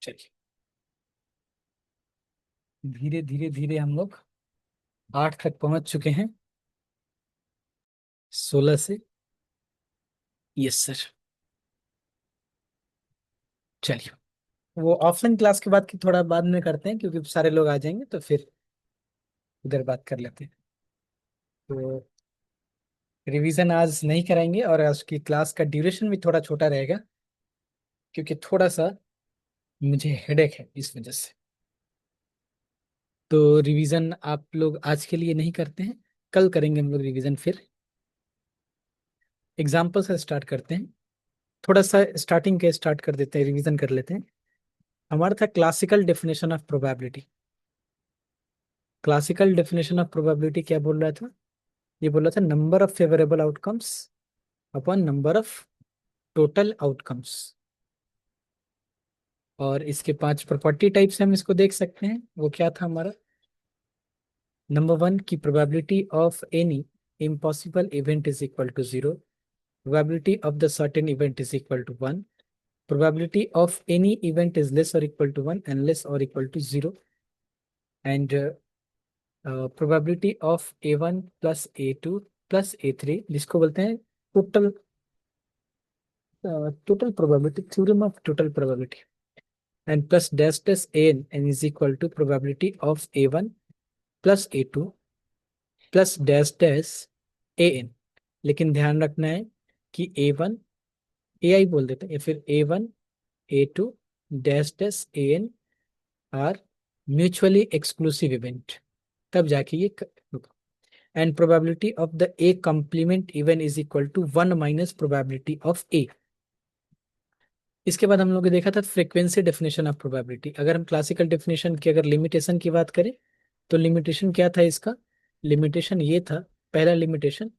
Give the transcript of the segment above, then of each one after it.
चलिए, धीरे धीरे धीरे हम लोग 8 तक पहुंच चुके हैं, 16 से। Yes sir. चलिए, वो ऑफलाइन क्लास के बाद की थोड़ा बाद में करते हैं, क्योंकि सारे लोग आ जाएंगे तो फिर उधर बात कर लेते हैं। तो रिवीजन आज नहीं कराएंगे, और आज की क्लास का ड्यूरेशन भी थोड़ा छोटा रहेगा, क्योंकि थोड़ा सा मुझे हेडेक है इस वजह से। तो रिवीजन आप लोग आज के लिए नहीं करते हैं, कल करेंगे हम लोग रिवीजन। फिर एग्जाम्पल से स्टार्ट करते हैं, थोड़ा सा स्टार्टिंग के स्टार्ट कर देते हैं, रिवीजन कर लेते हैं। हमारा था classical definition of probability. Classical definition of probability क्या बोल रहा था? ये बोल रहा था number of favourable outcomes upon number of total outcomes. और इसके 5 प्रॉपर्टी टाइप्स हम इसको देख सकते हैं। वो क्या था हमारा? नंबर 1 की probability of any impossible event is equal to 0, probability of the certain event is equal to 1, probability of any event is less or equal to 1 and less or equal to 0, and probability of a1 plus a2 plus a3, जिसको बोलते हैं total total probability, theorem of total probability, and plus dash dash an and is equal to probability of a1 plus a2 plus dash dash an। लेकिन ध्यान रखना है कि a1 ai बोल देते हैं, या फिर a1 a2 dash dash an are mutually exclusive event, तब जाके ये and probability of the A complement even is equal to 1 minus probability of A. इसके बाद हम लोग ने देखा था फ्रीक्वेंसी डेफिनेशन ऑफ प्रोबेबिलिटी। अगर हम क्लासिकल डेफिनेशन की अगर लिमिटेशन की बात करें, तो लिमिटेशन क्या था इसका? लिमिटेशन ये था, पहला limitation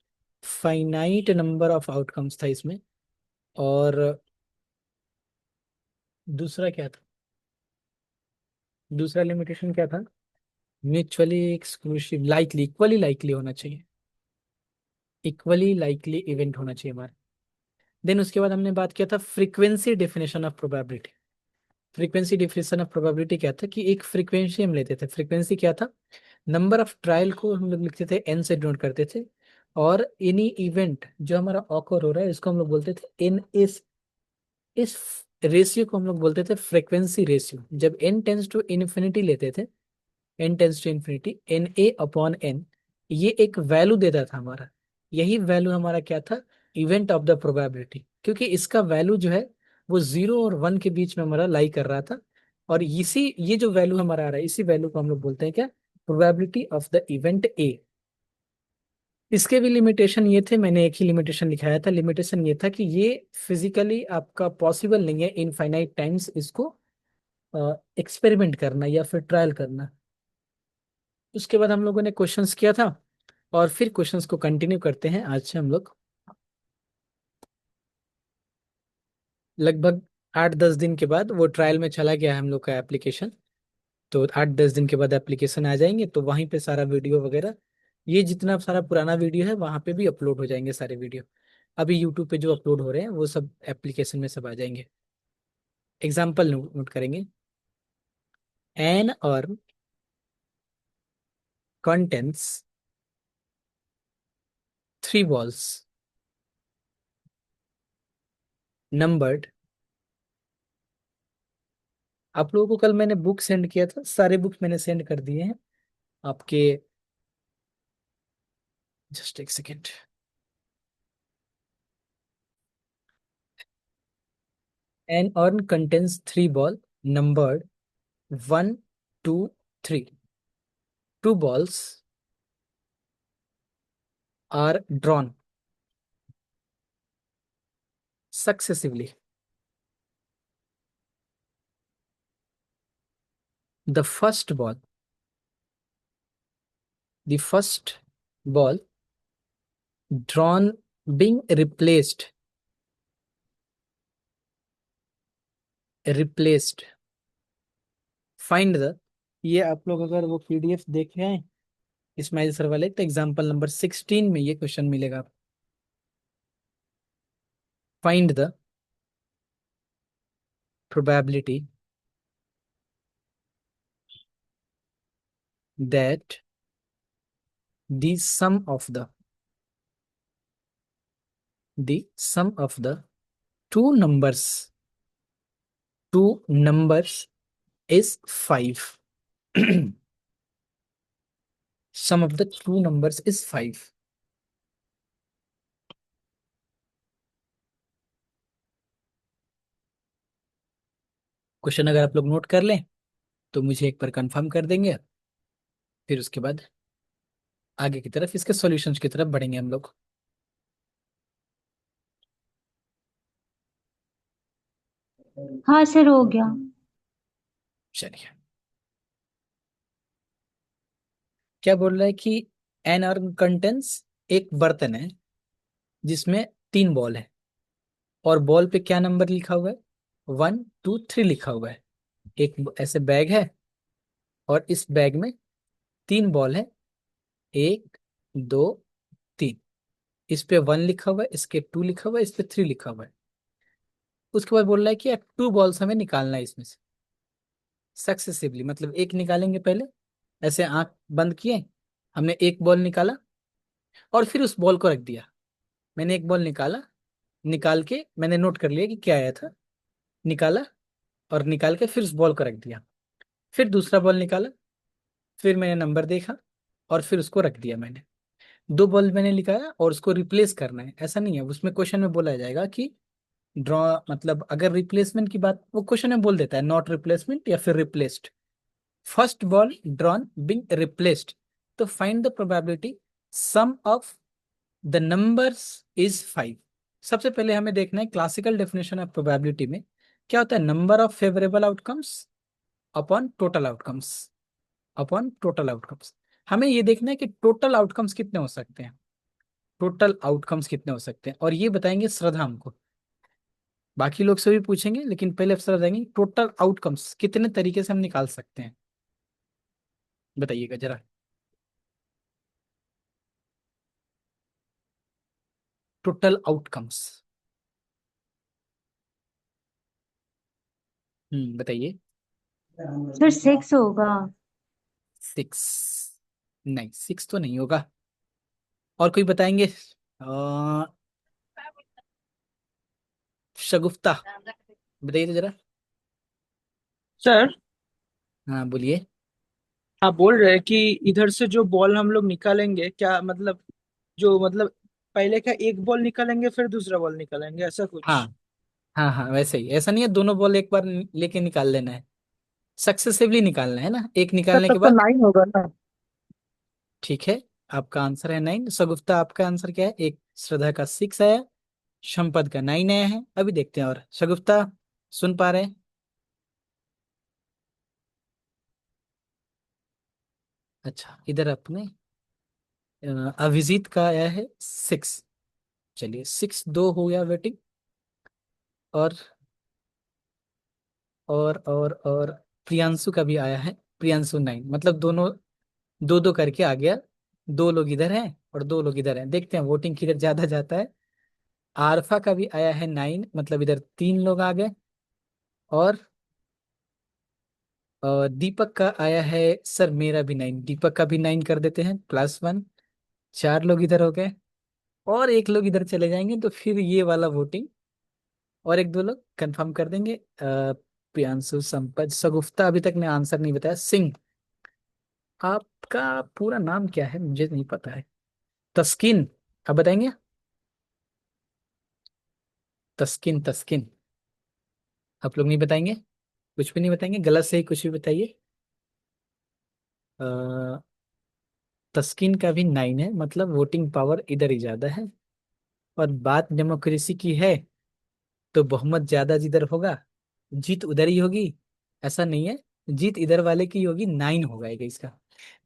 finite number of outcomes था इसमें, और दूसरा क्या था? दूसरा लिमिटेशन क्या था? Mutually exclusive, likely, equally likely होना चाहिए, इक्वली लाइकली इवेंट होना चाहिए हमारा। देन उसके बाद हमने बात किया था frequency definition of probability. Frequency definition of probability क्या था? कि एक फ्रीक्वेंसी हम लेते थे। फ्रीक्वेंसी क्या था? नंबर ऑफ ट्रायल को हम लोग लिखते थे एन से डिनोट करते थे, और एनी इवेंट जो हमारा ऑकर हो रहा है इसको हम लोग बोलते थे एन। इस रेशियो को हम लोग बोलते थे फ्रीक्वेंसी रेशियो। जब एन टेंस टू इन्फिनिटी लेते थे, n tends to infinity, n A upon n, ये एक वैल्यू देता था हमारा। यही वैल्यू हमारा क्या था? इवेंट ऑफ द प्रोबेबिलिटी, क्योंकि इसका वैल्यू जो है वो 0 और 1 के बीच में हमारा लाई कर रहा था। और इसी ये जो वैल्यू हमारा आ रहा है, इसी वैल्यू को हम लोग बोलते हैं क्या? Probability of the event A. इसके भी लिमिटेशन ये थे, मैंने एक ही लिमिटेशन लिखाया था। लिमिटेशन ये था कि ये फिजिकली आपका पॉसिबल नहीं है इनफाइनाइट टाइम्स इसको एक्सपेरिमेंट करना या फिर ट्रायल करना। उसके बाद हम लोगों ने क्वेश्चंस किया था, और फिर क्वेश्चंस को कंटिन्यू करते हैं आज से हम लोग। लगभग 8-10 दिन के बाद वो ट्रायल में चला गया है हम लोग का एप्लीकेशन। तो 8-10 दिन के बाद एप्लीकेशन आ जाएंगे, तो वहीं पे सारा वीडियो वगैरह, ये जितना सारा पुराना वीडियो है वहाँ पे भी अपलोड हो जाएंगे सारे वीडियो। अभी यूट्यूब पे जो अपलोड हो रहे हैं वो सब एप्लीकेशन में सब आ जाएंगे। एग्जाम्पल नोट करेंगे। एन और कंटेंट्स 3 balls नंबर्ड। आप लोगों को कल मैंने बुक सेंड किया था, सारे बुक्स मैंने सेंड कर दिए हैं आपके। जस्ट एक second. An urn contains 3 balls numbered 1, 2, 3. 2 balls are drawn successively. The first ball, the first ball drawn being replaced. Find the, ये आप लोग अगर वो पीडीएफ देख रहे हैं इस्माइल सर वाले, तो एग्जाम्पल नंबर 16 में ये क्वेश्चन मिलेगा। Find the probability that the sum of the two numbers two numbers is 5. Sum of the two numbers is 5. Question अगर आप लोग नोट कर लें तो मुझे एक बार कंफर्म कर देंगे, फिर उसके बाद आगे की तरफ इसके सॉल्यूशंस की तरफ बढ़ेंगे हम लोग। हाँ सर, हो गया। चलिए, क्या बोल रहा है कि एन अर्न कंटेंस, एक बर्तन है जिसमें 3 बॉल है, और बॉल पे क्या नंबर लिखा हुआ है? 1 2 3 लिखा हुआ है। एक ऐसे बैग है, और इस बैग में 3 बॉल है, 1 2 3। इस पे 1 लिखा हुआ है, इसके 2 लिखा हुआ है, इस पे 3 लिखा हुआ है। उसके बाद बोल रहा है कि 2 बॉल्स हमें निकालना है इसमें से सक्सेसिवली, मतलब एक निकालेंगे पहले। ऐसे आंख बंद किए, हमने एक बॉल निकाला और फिर उस बॉल को रख दिया। मैंने एक बॉल निकाला, निकाल के मैंने नोट कर लिया कि क्या आया था, निकाला और निकाल के फिर उस बॉल को रख दिया। फिर दूसरा बॉल निकाला, फिर मैंने नंबर देखा और फिर उसको रख दिया मैंने। 2 बॉल मैंने निकाला और उसको रिप्लेस करना है, ऐसा नहीं है। उसमें क्वेश्चन में बोला जाएगा कि ड्रॉ, मतलब अगर रिप्लेसमेंट की बात वो क्वेश्चन में बोल देता है, नॉट रिप्लेसमेंट या फिर replaced. First ball drawn being replaced, तो find the probability sum of the numbers is 5। सबसे पहले हमें देखना है क्लासिकल डेफिनेशन ऑफ प्रोबेबिलिटी में क्या होता है। Number of favourable outcomes upon total outcomes, upon total outcomes. हमें ये देखना है कि टोटल आउटकम्स कितने हो सकते हैं, टोटल आउटकम्स कितने हो सकते हैं, और ये बताएंगे श्रद्धा हमको। बाकी लोग से भी पूछेंगे, लेकिन पहले अफसर बताएंगे टोटल आउटकम्स कितने तरीके से हम निकाल सकते हैं। बताइएगा जरा। Total outcomes. बताइए। सर 6 होगा। 6? नहीं, 6 तो नहीं होगा। और कोई बताएंगे? अ, शगुफ्ता, बताइए तो जरा। सर, हाँ बोलिए। आप बोल रहे हैं कि इधर से जो बॉल हम लोग निकालेंगे, क्या मतलब जो मतलब पहले का एक बॉल निकालेंगे फिर दूसरा बॉल निकालेंगे, ऐसा हाँ कुछ? हाँ हाँ, वैसे ही। ऐसा नहीं है दोनों बॉल एक बार लेके निकाल लेना है, सक्सेसिवली निकालना है ना, एक सर निकालने के तब तो बाद। 9 होगा ना? ठीक है, आपका आंसर है 9। सगुफ्ता आपका आंसर क्या है? एक श्रद्धा का 6 आया, संपद का 9 आया है। अभी देखते हैं, और शगुफ्ता सुन पा रहे हैं? अच्छा, इधर अपने अभिजीत का आया है 6। चलिए, 6 2 हो गया वेटिंग। और और प्रियांशु का भी आया है, प्रियांशु 9, मतलब दोनों दो दो करके आ गया। 2 लोग इधर हैं और 2 लोग इधर हैं, देखते हैं वोटिंग किधर ज्यादा जाता है। आरफा का भी आया है 9, मतलब इधर 3 लोग आ गए। और दीपक का आया है, सर मेरा भी 9, दीपक का भी 9 कर देते हैं, +1। 4 लोग इधर हो गए, और 1 लोग इधर चले जाएंगे, तो फिर ये वाला वोटिंग और 1 2 लोग कंफर्म कर देंगे। प्रियांशु, संपत, सगुफ्ता अभी तक ने आंसर नहीं बताया। सिंह, आपका पूरा नाम क्या है मुझे नहीं पता है। तस्किन, आप बताएंगे? तस्किन, तस्किन, आप लोग नहीं बताएंगे? कुछ भी नहीं बताएंगे, गलत सही कुछ भी बताइए। अ, तस्किन का भी 9 है, मतलब वोटिंग पावर इधर ही ज्यादा है। और बात डेमोक्रेसी की है, तो बहुमत ज्यादा जिधर होगा जीत उधर ही होगी, ऐसा नहीं है। जीत इधर वाले की होगी, 9 होगा एक इसका।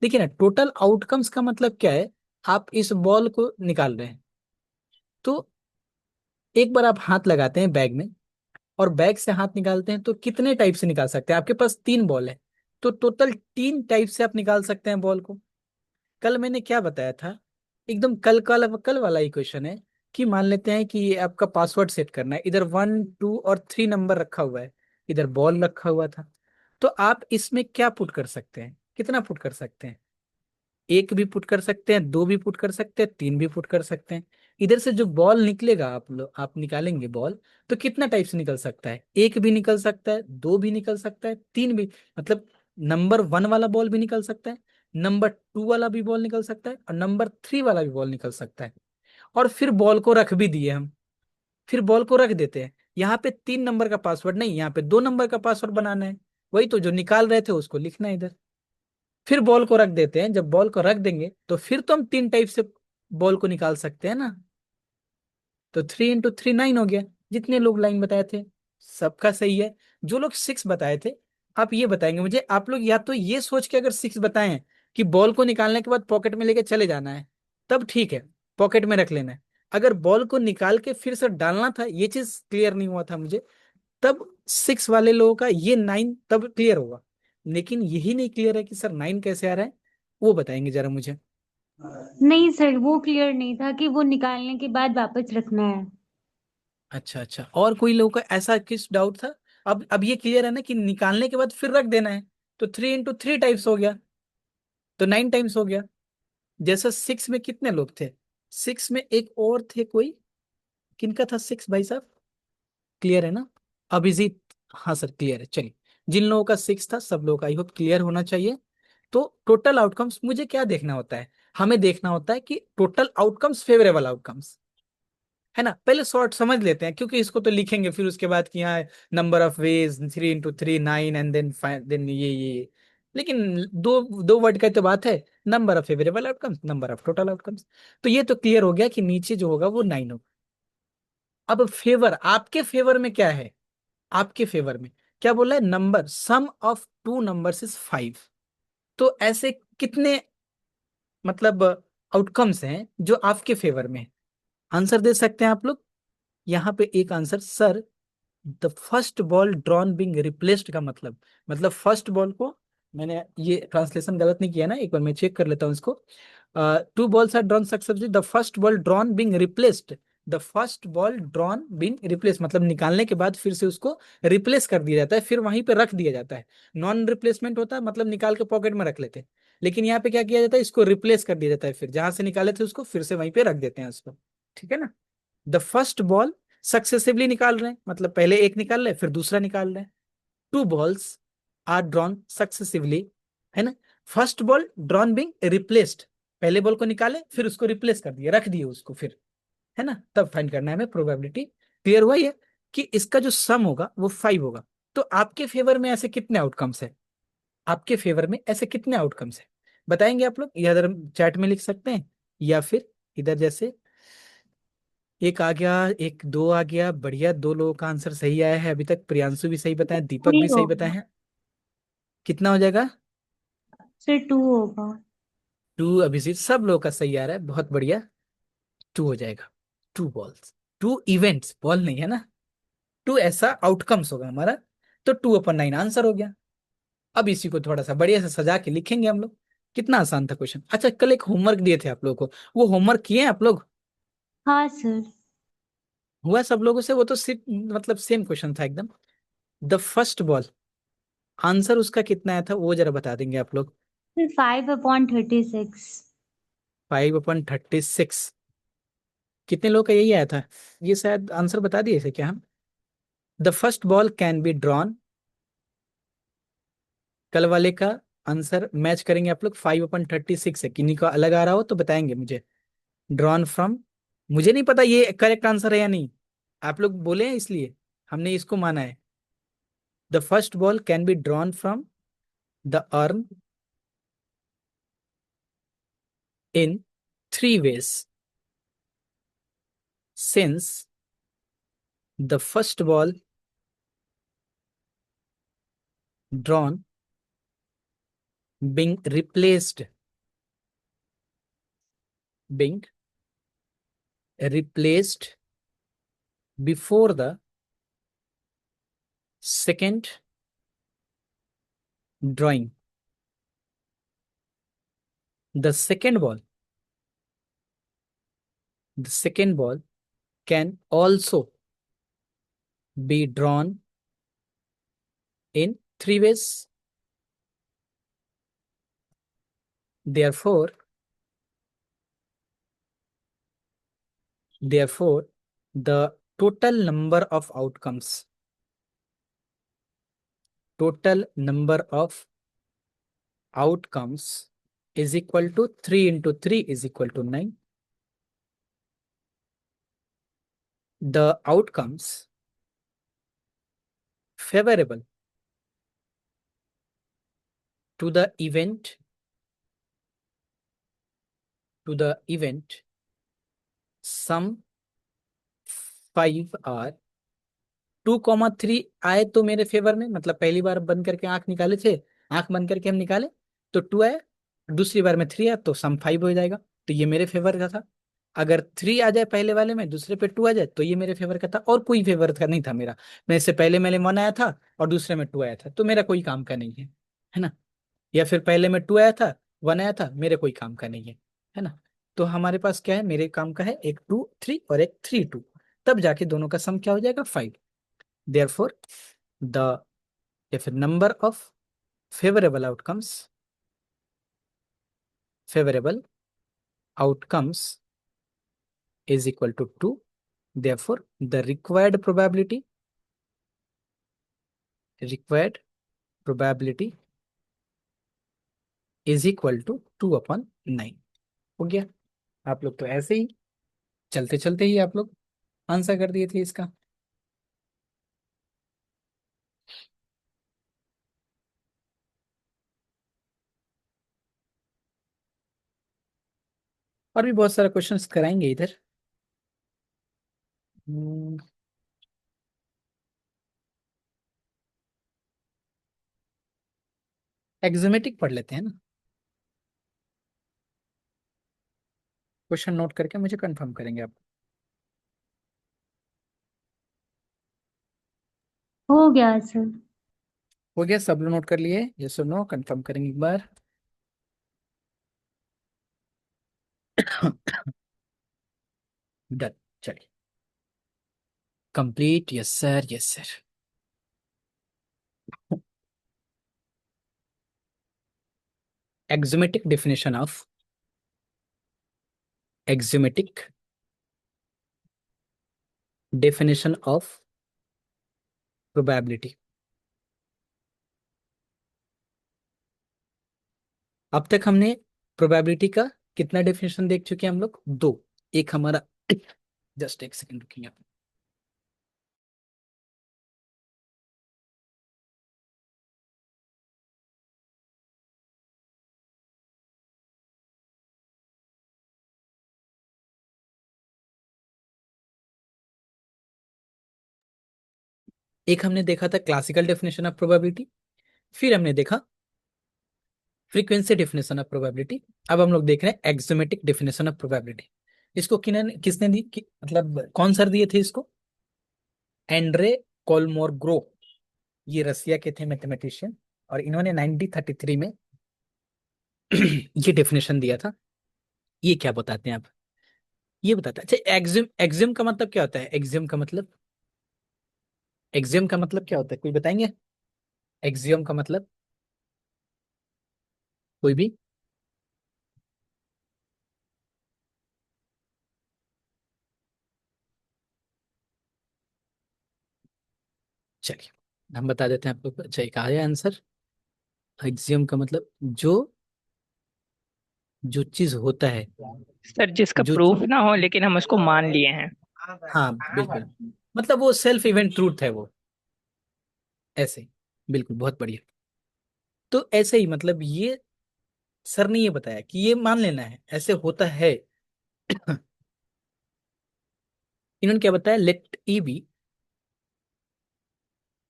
देखिए ना, टोटल आउटकम्स का मतलब क्या है। आप इस बॉल को निकाल रहे हैं, तो एक बार आप हाथ लगाते हैं बैग में, और बैग से हाथ निकालते हैं, तो कितने टाइप से निकाल सकते हैं? आपके पास 3 बॉल है, तो टोटल 3 टाइप से आप निकाल सकते हैं बॉल को। कल मैंने क्या बताया था, एकदम कल वाला ही क्वेश्चन है, कि मान लेते हैं कि ये आपका पासवर्ड सेट करना है, इधर 1 2 और 3 नंबर रखा हुआ है, इधर बॉल रखा हुआ था। तो आप इसमें क्या पुट कर सकते हैं, कितना पुट कर सकते हैं? एक भी पुट कर सकते हैं, दो भी पुट कर सकते हैं, तीन भी पुट कर सकते हैं। इधर से जो बॉल निकलेगा, आप निकालेंगे बॉल, तो कितना टाइप से निकल सकता है? एक भी निकल सकता है, दो भी निकल सकता है, तीन भी, मतलब नंबर वन वाला बॉल भी निकल सकता है, नंबर टू वाला भी बॉल निकल सकता है, और नंबर थ्री वाला भी बॉल निकल सकता है। और फिर बॉल को रख भी दिए हम, फिर बॉल को रख देते हैं। यहाँ पे 3 नंबर का पासवर्ड नहीं, यहाँ पे 2 नंबर का पासवर्ड बनाना है। वही तो जो निकाल रहे थे उसको लिखना है इधर। फिर बॉल को रख देते हैं, जब बॉल को रख देंगे तो फिर तो हम 3 टाइप से बॉल को निकाल सकते हैं ना। तो 3 × 3 9 हो गया, जितने लोग लाइन बताए थे सबका सही है। जो लोग 6 बताए थे, आप ये बताएंगे मुझे, आप लोग या तो ये सोच के अगर 6 बताएं कि बॉल को निकालने के बाद पॉकेट में लेके चले जाना है, तब ठीक है, पॉकेट में रख लेना है। अगर बॉल को निकाल के फिर से डालना था, ये चीज क्लियर नहीं हुआ था मुझे, तब 6 वाले लोगों का ये 9 तब क्लियर होगा। लेकिन यही नहीं क्लियर है कि सर 9 कैसे आ रहा है, वो बताएंगे जरा मुझे। नहीं सर, वो क्लियर नहीं था कि वो निकालने के बाद वापस रखना है। अच्छा अच्छा, और कोई लोगों का ऐसा किस डाउट था? अब ये क्लियर है ना कि निकालने के बाद फिर रख देना है। तो 3 × 3 टाइप्स हो गया, तो 9 टाइम्स हो गया। जैसा 6 में कितने लोग थे? 6 में एक और थे कोई, किनका था 6 भाई साहब? क्लियर है ना? अभिजीत। हाँ सर क्लियर है, चलिए। जिन लोगों का 6 था सब लोगों का आई होप क्लियर होना चाहिए। तो टोटल आउटकम्स मुझे क्या देखना होता है? हमें देखना होता है कि टोटल आउटकम्स फेवरेबल आउटकम्स, है ना। पहले शॉर्ट समझ लेते हैं, क्योंकि इसको तो लिखेंगे फिर उसके बाद कि यहाँ number of ways 3 × 3 9 and then then ये। लेकिन दो दो वर्ड का तो बात है, number of favourable outcomes, number of total outcomes. तो ये तो क्लियर हो गया कि नीचे जो होगा वो 9 होगा। अब फेवर, आपके फेवर में क्या है? आपके फेवर में क्या बोला है? Number sum of two numbers is 5। तो ऐसे कितने, मतलब आउटकम्स हैं जो आपके फेवर में है? आंसर दे सकते हैं आप लोग। यहाँ पे एक answer sir, the first ball drawn being replaced का मतलब फर्स्ट बॉल को, मैंने ये ट्रांसलेशन गलत नहीं किया ना, एक बार मैं चेक कर लेता हूँ इसको। Two balls are drawn successfully, the first ball drawn being replaced, the first ball drawn being replace, मतलब निकालने के बाद फिर से उसको रिप्लेस कर दिया जाता है, फिर वहीं पे रख दिया जाता है। नॉन रिप्लेसमेंट होता है मतलब निकाल के पॉकेट में रख लेते हैं। लेकिन यहाँ पे क्या किया जाता है? इसको रिप्लेस कर दिया जाता है, फिर जहां से निकाले थे उसको फिर से वहीं पे रख देते हैं उसको। ठीक है ना। द फर्स्ट बॉल सक्सेसिवली निकाल रहे हैं, मतलब पहले एक निकाल रहे हैं फिर दूसरा निकाल रहे हैं। Two balls are drawn successively, है ना। First ball drawn being replaced, पहले बॉल को निकाले फिर उसको रिप्लेस कर दिया, रख दिए उसको फिर, है ना। तब फाइंड करना है हमें प्रोबेबिलिटी। क्लियर हुआ ये कि इसका जो सम होगा वो 5 होगा। तो आपके फेवर में ऐसे कितने आउटकम्स है? आपके फेवर में ऐसे कितने आउटकम्स है बताएंगे आप लोग, या इधर चैट में लिख सकते हैं, या फिर इधर जैसे एक आ गया, एक दो आ गया, बढ़िया, 2 लोगों का आंसर सही आया है अभी तक। प्रियांशु भी सही बताया, दीपक थ्री भी सही बताए होगा। हैं। कितना हो जाएगा? सर 2 होगा। 2। अभिजीत, सब लोगों का सही आ रहा है, बहुत बढ़िया। 2 हो जाएगा। 2 बॉल्स, 2 इवेंट्स, बॉल नहीं है ना। 2 ऐसा आउटकम्स होगा हमारा। तो 2/9 आंसर हो गया। अब इसी को थोड़ा सा बढ़िया से सजा के लिखेंगे हम लोग। कितना आसान था क्वेश्चन। अच्छा, कल एक होमवर्क दिए थे आप लोगों को, वो होमवर्क किए हैं आप लोग? हाँ सर। हुआ सब लोगों से? वो तो सिर्फ मतलब सेम क्वेश्चन था एकदम। द फर्स्ट बॉल, आंसर उसका कितना आया था वो जरा बता देंगे आप लोग। सर 5/36। 5/36। कितने लोग का यही आया था? ये शायद आंसर बता दिए थे क्या हम? The first ball can be drawn, कल वाले का आंसर मैच करेंगे आप लोग। 5/36 है, किन्हीं का अलग आ रहा हो तो बताएंगे मुझे। ड्रॉन फ्रॉम, मुझे नहीं पता ये करेक्ट आंसर है या नहीं, आप लोग बोले हैं इसलिए हमने इसको माना है। The first ball can be drawn from the earn in 3 ways, since the first ball drawn being being replaced before the second drawing. The second ball, the second ball can also be drawn in 3 ways. therefore therefore the total number of outcomes is equal to 3 into 3 is equal to 9. The outcomes favorable to the event sum 5 are 2,3 आए तो मेरे favour में, मतलब पहली बार बंद करके आंख निकाले थे, आंख बंद करके हम निकाले तो 2 आया, दूसरी बार में 3 आया तो सम 5 हो जाएगा, तो ये मेरे फेवर का था। अगर 3 आ जाए पहले वाले में, दूसरे पे 2 आ जाए तो ये मेरे फेवर का था, और कोई फेवर का नहीं था मेरा। मैं इससे पहले मेरे 1 आया था और दूसरे में 2 आया था, तो मेरा कोई काम का नहीं है ना। या फिर पहले में 2 आया था, 1 आया था, मेरे कोई काम का नहीं है ना। तो हमारे पास क्या है, मेरे काम का है एक 2 3 और एक 3 2, तब जाके दोनों का सम क्या हो जाएगा 5। therefore the if number of favorable outcomes is equal to 2, therefore the required probability is equal to 2/9। हो गया। आप लोग तो ऐसे ही चलते चलते ही आप लोग आंसर कर दिए थे इसका। और भी बहुत सारा क्वेश्चंस कराएंगे इधर। एक्सोमेटिक पढ़ लेते हैं ना। क्वेश्चन नोट करके मुझे कंफर्म करेंगे आप। हो गया सर। हो गया, सब लोग नोट कर लिए, ये सुन नो कंफर्म करेंगे एक बार। डन, चलिए complete. Yes sir, yes sir. axiomatic definition of axiomatic definition of probability। अब तक हमने प्रोबेबिलिटी का कितना डेफिनेशन देख चुके हैं हम लोग, दो। एक हमारा जस्ट एक सेकंड रुकिए आप। एक हमने देखा था क्लासिकल डेफिनेशन ऑफ प्रोबेबिलिटी, फिर हमने देखा फ्रीक्वेंसी डेफिनेशन ऑफ प्रोबेबिलिटी। अब हम लोग देख रहे हैं एक्सोमेटिक डेफिनेशन ऑफ प्रोबेबिलिटी। इसको किसने दी मतलब कौन सर दिए थे इसको, एंड्रे कोलमोरग्रो, ये रसिया के थे मैथमेटिशियन, और इन्होंने 1933 में ये डेफिनेशन दिया था। ये क्या बताते हैं आप, ये बताते हैं। अच्छा, एक्सिम एक्सिम का मतलब क्या होता है, एक्सियम का मतलब क्या होता है, कोई बताएंगे। एक्सियम का मतलब कोई भी। चलिए हम बता देते हैं आपको। अच्छा, एक आया आंसर। एक्सियम का मतलब जो जो चीज होता है, सर जिसका जो प्रूफ चीज, ना हो लेकिन हम उसको मान लिए हैं। हाँ बिल्कुल, मतलब वो सेल्फ इवेंट ट्रूथ है वो, ऐसे ही। बिल्कुल, बहुत बढ़िया। तो ऐसे ही मतलब ये सर ने ये बताया कि ये मान लेना है ऐसे होता है। इन्होंने क्या बताया, let E be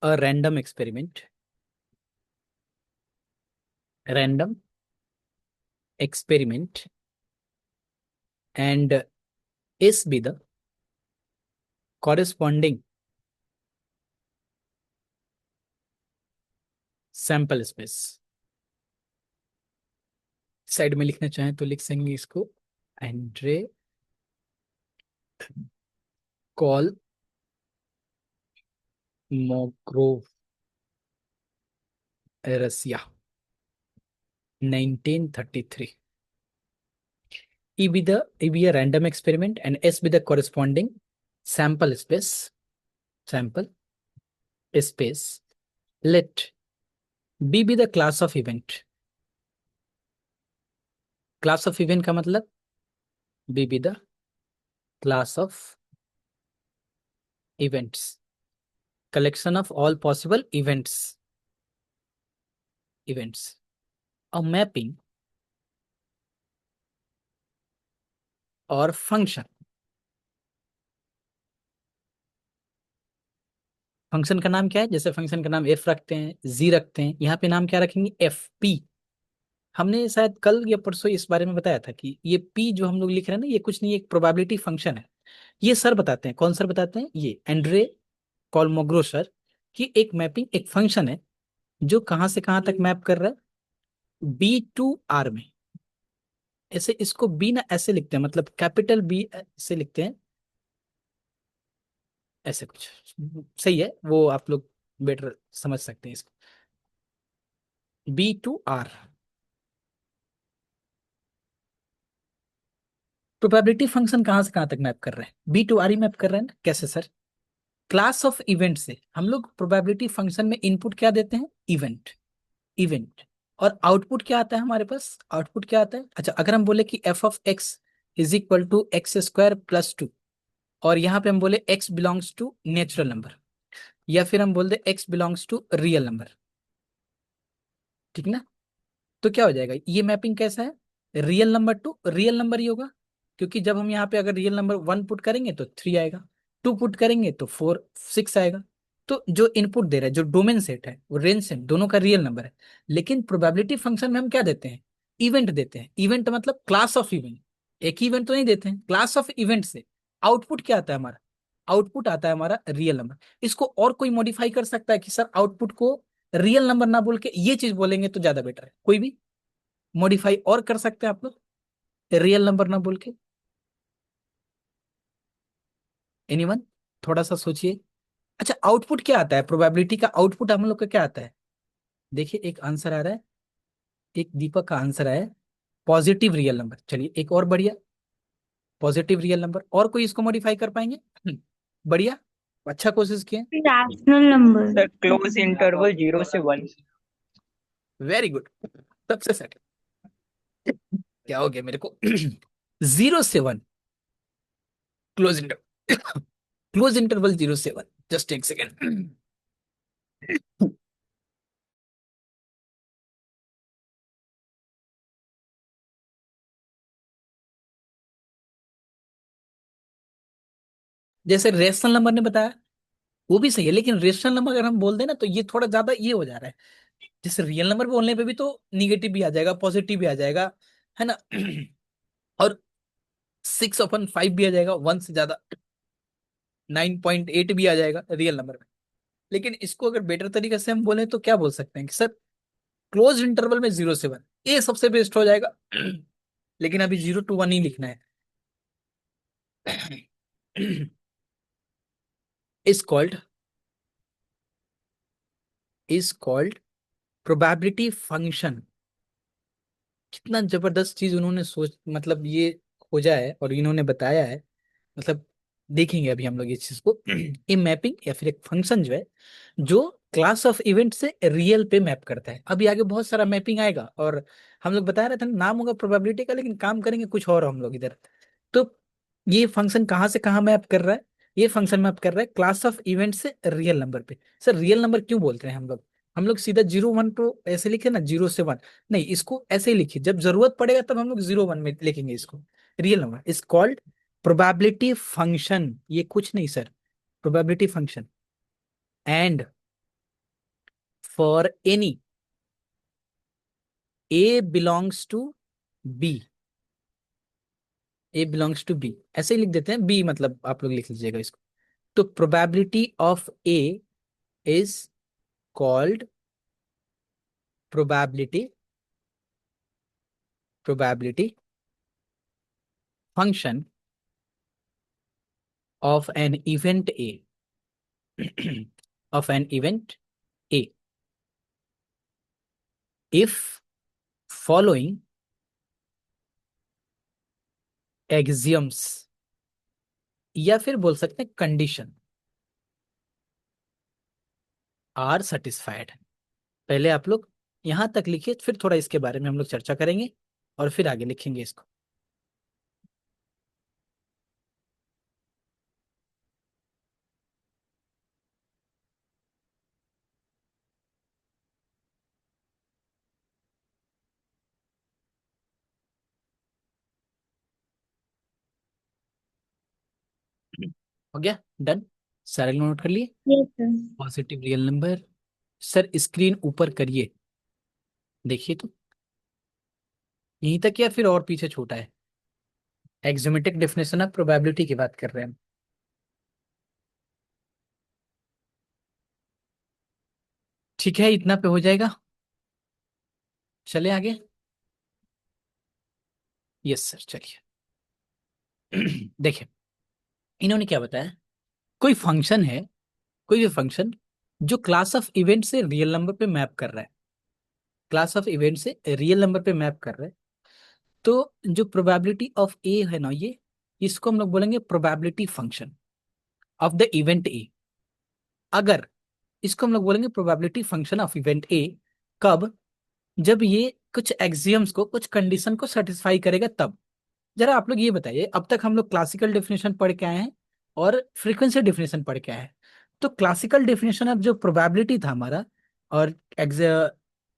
a random experiment and S be the corresponding sample space। Side में लिखना चाहें तो लिख सकेंगे इसको, Andrey Kolmogorov, Russia, 1933। E be a random experiment and S be the corresponding sample space. Sample space. Let B be the class of event. Class of event का मतलब B be the class of events. Collection of all possible events. Events. A mapping और function. Function का नाम क्या है? जैसे function का नाम एफ रखते हैं, जी रखते हैं, यहाँ पे नाम क्या रखेंगे? F P. हमने शायद कल या परसों इस बारे में बताया था कि ये पी जो हम लोग लिख रहे हैं ना, ये कुछ नहीं, एक प्रोबेबिलिटी फंक्शन है. ये सर बताते हैं. कौन सर बताते हैं? ये एंड्रे कॉलमोग्रो सर. कि एक मैपिंग एक फंक्शन है जो कहाँ से कहाँ तक मैप कर रहा है, बी टू आर में. ऐसे इसको बी ना ऐसे लिखते हैं, मतलब कैपिटल बी से लिखते हैं, ऐसे कुछ. सही है, वो आप लोग बेटर समझ सकते हैं इसको. B to R. Probability function कहाँ से कहाँ तक मैप कर रहे हैं? बी टू आर ही मैप कर रहे हैं ना. कैसे सर? क्लास ऑफ इवेंट से हम लोग प्रोबेबिलिटी फंक्शन में इनपुट क्या देते हैं? इवेंट. इवेंट. और आउटपुट क्या आता है हमारे पास? आउटपुट क्या आता है? अच्छा, अगर हम बोले कि F of X is equal to X square plus two, और यहाँ पे हम बोले X belongs to natural number, या फिर हम बोल दे X belongs to real number, ठीक ना? तो क्या हो जाएगा? ये मैपिंग कैसा है? Real number to real number ही होगा. क्योंकि जब हम यहाँ पे अगर रियल नंबर वन पुट करेंगे तो थ्री आएगा, टू पुट करेंगे तो फोर सिक्स आएगा. तो जो इनपुट दे रहा है, जो डोमेन सेट है, वो रेंज सेट दोनों का रियल नंबर है. लेकिन प्रोबेबिलिटी फंक्शन में हम क्या देते हैं? इवेंट देते हैं. इवेंट मतलब क्लास ऑफ इवेंट. एक ही इवेंट तो नहीं देते हैं, क्लास ऑफ इवेंट से आउटपुट क्या आता है हमारा? आउटपुट आता है हमारा रियल नंबर. इसको और कोई मॉडिफाई कर सकता है कि सर आउटपुट को रियल नंबर ना बोल के ये चीज बोलेंगे तो ज्यादा बेटर है? कोई भी मॉडिफाई और कर सकते हैं आप लोग रियल नंबर ना बोल के? एनीवन? थोड़ा सा सोचिए. अच्छा, आउटपुट क्या आता है? प्रोबेबिलिटी का आउटपुट हम लोग का क्या आता है? देखिए, एक आंसर आ रहा है. एक दीपक का आंसर है पॉजिटिव रियल नंबर. चलिए एक और बढ़िया. Positive real number. और कोई इसको मॉडिफाई कर पाएंगे? बढ़िया. अच्छा कोशिश किए. Rational number. Sir close interval 0 से 1। Very good. सबसे सेट. क्या हो गया मेरे को? 0 से 1. Close interval. क्लोज इंटरवल 0 से 1. जस्ट एक सेकेंड. जैसे रेशनल नंबर ने बताया, वो भी सही है, लेकिन रेशनल नंबर अगर हम बोल दें ना तो ये थोड़ा ज्यादा ये हो जा रहा है. जैसे रियल नंबर बोलने पे भी तो निगेटिव भी आ जाएगा, पॉजिटिव भी आ जाएगा, है ना? और 6/5 भी आ जाएगा, वन से ज्यादा 9.8 भी आ जाएगा रियल नंबर में. लेकिन इसको अगर बेटर तरीके से हम बोले तो क्या बोल सकते हैं कि सर क्लोज इंटरवल में 0 से 1 ये सबसे बेस्ट हो जाएगा. लेकिन अभी 0 to 1 ही लिखना है. Is called probability function. कितना जबरदस्त चीज उन्होंने सोच, मतलब ये खोजा है और इन्होंने बताया है. मतलब देखेंगे अभी हम लोग इस चीज को. ये मैपिंग या फिर एक फंक्शन जो है, जो क्लास ऑफ इवेंट से रियल पे मैप करता है. अभी आगे बहुत सारा मैपिंग आएगा और हम लोग बता रहे थे ना, नाम होगा प्रोबेबिलिटी का, लेकिन काम करेंगे कुछ और हम लोग इधर. तो ये फंक्शन कहाँ से कहाँ मैप कर रहा है? ये फंक्शन मैप कर रहा है क्लास ऑफ इवेंट से रियल नंबर पे. सर रियल नंबर क्यों बोलते हैं हम लोग? हम लोग सीधा 0 1 तो ऐसे लिखे ना, 0 से 1. नहीं, इसको ऐसे ही लिखिए, जब जरूरत पड़ेगा तब हम लोग 0 1 में लिखेंगे इसको. Real number is called probability function. ये कुछ नहीं sir, probability function. And for any A belongs to B. A belongs to B ऐसे ही लिख देते हैं. बी मतलब आप लोग लिख लीजिएगा इसको. तो probability of A is called probability probability function of an event A. Of an event A. If following axioms या फिर बोल सकते हैं कंडीशन आर सेटिस्फाइड। पहले आप लोग यहां तक लिखिए, फिर थोड़ा इसके बारे में हम लोग चर्चा करेंगे और फिर आगे लिखेंगे इसको। हो गया, डन। सारे नोट कर लिए। Yes sir. Positive real number. Sir screen ऊपर करिए, देखिए तो यहीं तक या फिर और पीछे छोटा है? एक्सोमेटिक डेफिनेशन ऑफ प्रोबेबिलिटी की बात कर रहे हैं हम। ठीक है, इतना पे हो जाएगा। चले आगे। यस सर, चलिए। देखिए, इन्होंने क्या बताया, कोई फंक्शन है, कोई भी फंक्शन जो क्लास ऑफ इवेंट से रियल नंबर पे मैप कर रहा है, क्लास ऑफ इवेंट से रियल नंबर पे मैप कर रहा है, तो जो प्रोबेबिलिटी ऑफ ए है ना, ये इसको हम लोग बोलेंगे probability function of the event A. अगर इसको हम लोग बोलेंगे probability function of event A, कब? जब ये कुछ एक्सियम्स को, कुछ कंडीशन को सेटिस्फाई करेगा तब। जरा आप लोग ये बताइए, अब तक हम लोग क्लासिकल डेफिनेशन पढ़ के आए हैं और फ्रीक्वेंसी डेफिनेशन पढ़ के आए हैं। तो क्लासिकल डेफिनेशन ऑफ जो प्रोबेबिलिटी था हमारा और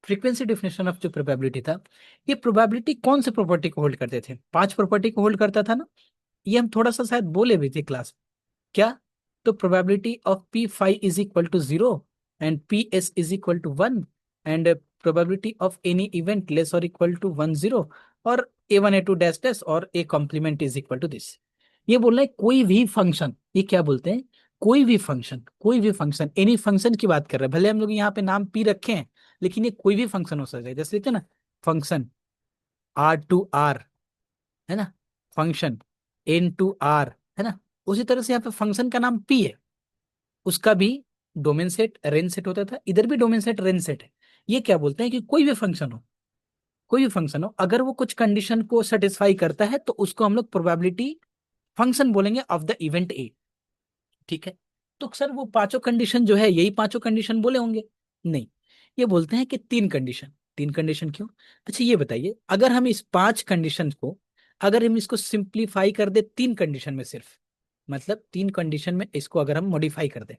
फ्रीक्वेंसी डेफिनेशन ऑफ जो प्रोबेबिलिटी था, ये प्रोबेबिलिटी कौन से प्रॉपर्टी को होल्ड करते थे? 5 प्रॉपर्टी को होल्ड करता था ना। ये हम थोड़ा सा शायद बोले भी थे क्लास में। क्या? तो probability of P five is equal to 0 and P S is equal to 1 and probability of any event less और इक्वल टू 1 0 और A1 A2 डैश डैश और A complement is equal to this. ये बोल रहे हैं कोई भी function, ये क्या बोलते हैं, कोई भी फंक्शन, कोई भी फंक्शन, एनी फंक्शन की बात कर रहे हैं। भले हम लोग यहाँ पे नाम पी रखे हैं, लेकिन ये कोई भी फंक्शन हो सकता है। जैसे देखते हैं ना, फंक्शन R to R, है ना, फंक्शन N to R, है ना। उसी तरह से यहाँ पे फंक्शन का नाम पी है, उसका भी डोमेन सेट रेंज सेट होता था, इधर भी डोमेन सेट रेंज सेट है। ये क्या बोलते हैं कि कोई भी फंक्शन हो, कोई भी फंक्शन हो, अगर वो कुछ कंडीशन को सेटिस्फाई करता है तो उसको हम लोग प्रोबेबिलिटी फंक्शन बोलेंगे ऑफ द इवेंट ए। ठीक है। तो सर वो पांचों कंडीशन जो है, यही पांचों कंडीशन बोले होंगे? नहीं, ये बोलते हैं कि 3 कंडीशन। 3 कंडीशन क्यों? अच्छा ये बताइए, अगर हम इस 5 कंडीशन को, अगर हम इसको सिंप्लीफाई कर दे 3 कंडीशन में सिर्फ, मतलब 3 कंडीशन में इसको अगर हम मॉडिफाई कर दे,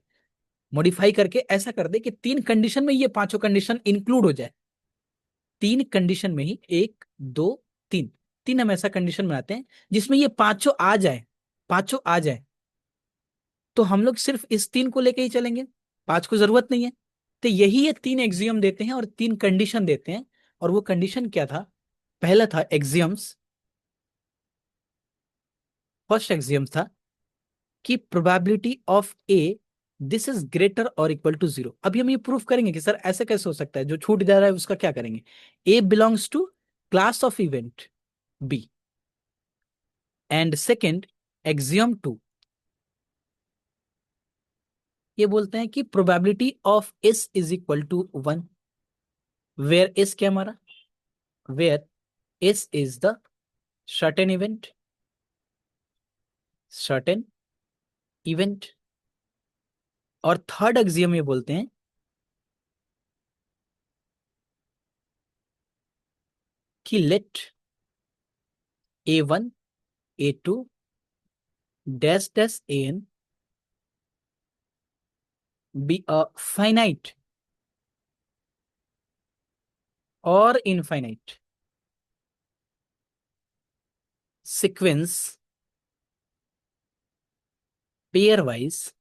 मॉडिफाई करके ऐसा कर दे कि 3 कंडीशन में ये पांचों कंडीशन इंक्लूड हो जाए, 3 कंडीशन में ही, 1 2 3, 3 हम ऐसा कंडीशन बनाते हैं जिसमें ये पांचों आ जाए, पांचों आ जाए, तो हम लोग सिर्फ इस 3 को लेके ही चलेंगे, 5 को जरूरत नहीं है। तो यही ये 3 एक्सियम देते हैं और 3 कंडीशन देते हैं। और वो कंडीशन क्या था? पहला था एक्सियम्स, फर्स्ट एक्सियम था कि probability of A this is greater और इक्वल टू 0। अभी हम ये प्रूफ करेंगे कि सर ऐसे कैसे हो सकता है, जो छूट जा रहा है उसका क्या करेंगे। A belongs to class of event B. And second, axiom 2, ये बोलते हैं कि probability of S is equal to 1, where S क्या हमारा, where S is the certain event, certain event. और थर्ड एक्सियम ये बोलते हैं कि let A1 A2 dash dash N be a finite और infinite sequence pair wise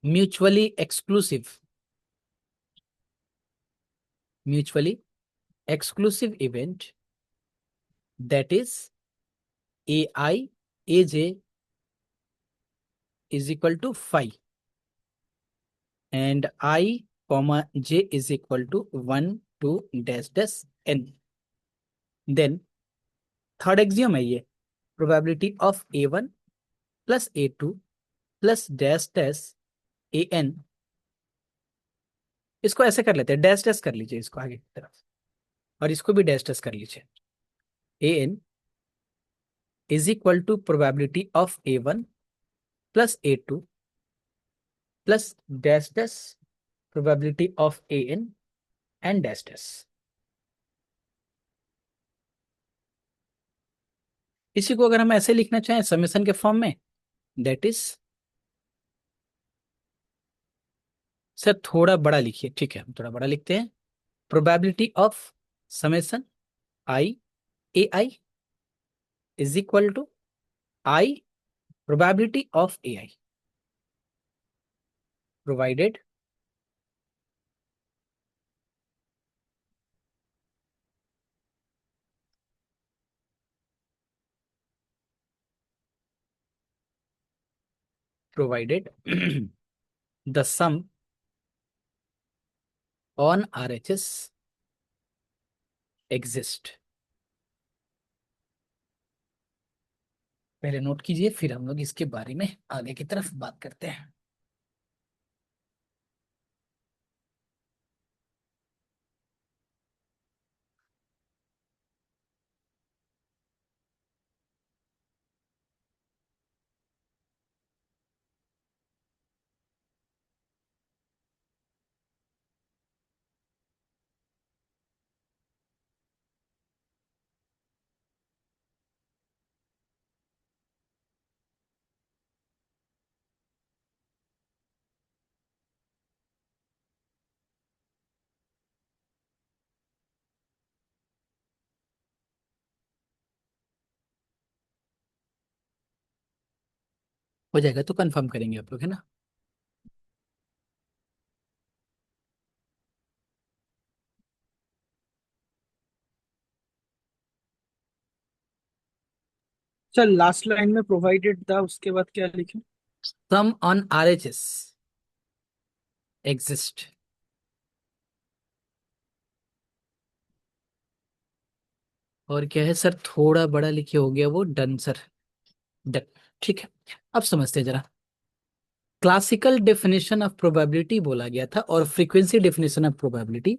mutually exclusive, mutually exclusive event that is AI AJ is equal to phi and I comma j is equal to 1 2 dash dash n। then third axiom है ये, probability of A1 plus A2 plus dash dash AN। इसको ऐसे कर लेते हैं, dash dash कर लीजिए इसको आगे की तरफ, और इसको भी डैश डैश कर लीजिए। an is equal to probability of a1 plus a2 plus dash dash probability of an and dash dash. इसी को अगर हम ऐसे लिखना चाहें समेशन के फॉर्म में, दैट इज, सर थोड़ा बड़ा लिखिए, ठीक है हम थोड़ा बड़ा लिखते हैं। Probability of summation i A i is equal to i probability of A i, provided provided the sum on RHS exist। पहले नोट कीजिए, फिर हम लोग इसके बारे में आगे की तरफ बात करते हैं। हो जाएगा तो कंफर्म करेंगे आप लोग, है ना। चल लास्ट लाइन में प्रोवाइडेड था, उसके बाद क्या लिखे? सम ऑन RHS एग्जिस्ट। और क्या है सर, थोड़ा बड़ा लिखिए, हो गया वो डन सर, डन। ठीक है, अब समझते हैं जरा। क्लासिकल डेफिनेशन ऑफ प्रोबेबिलिटी बोला गया था और फ्रीक्वेंसी डेफिनेशन ऑफ प्रोबेबिलिटी,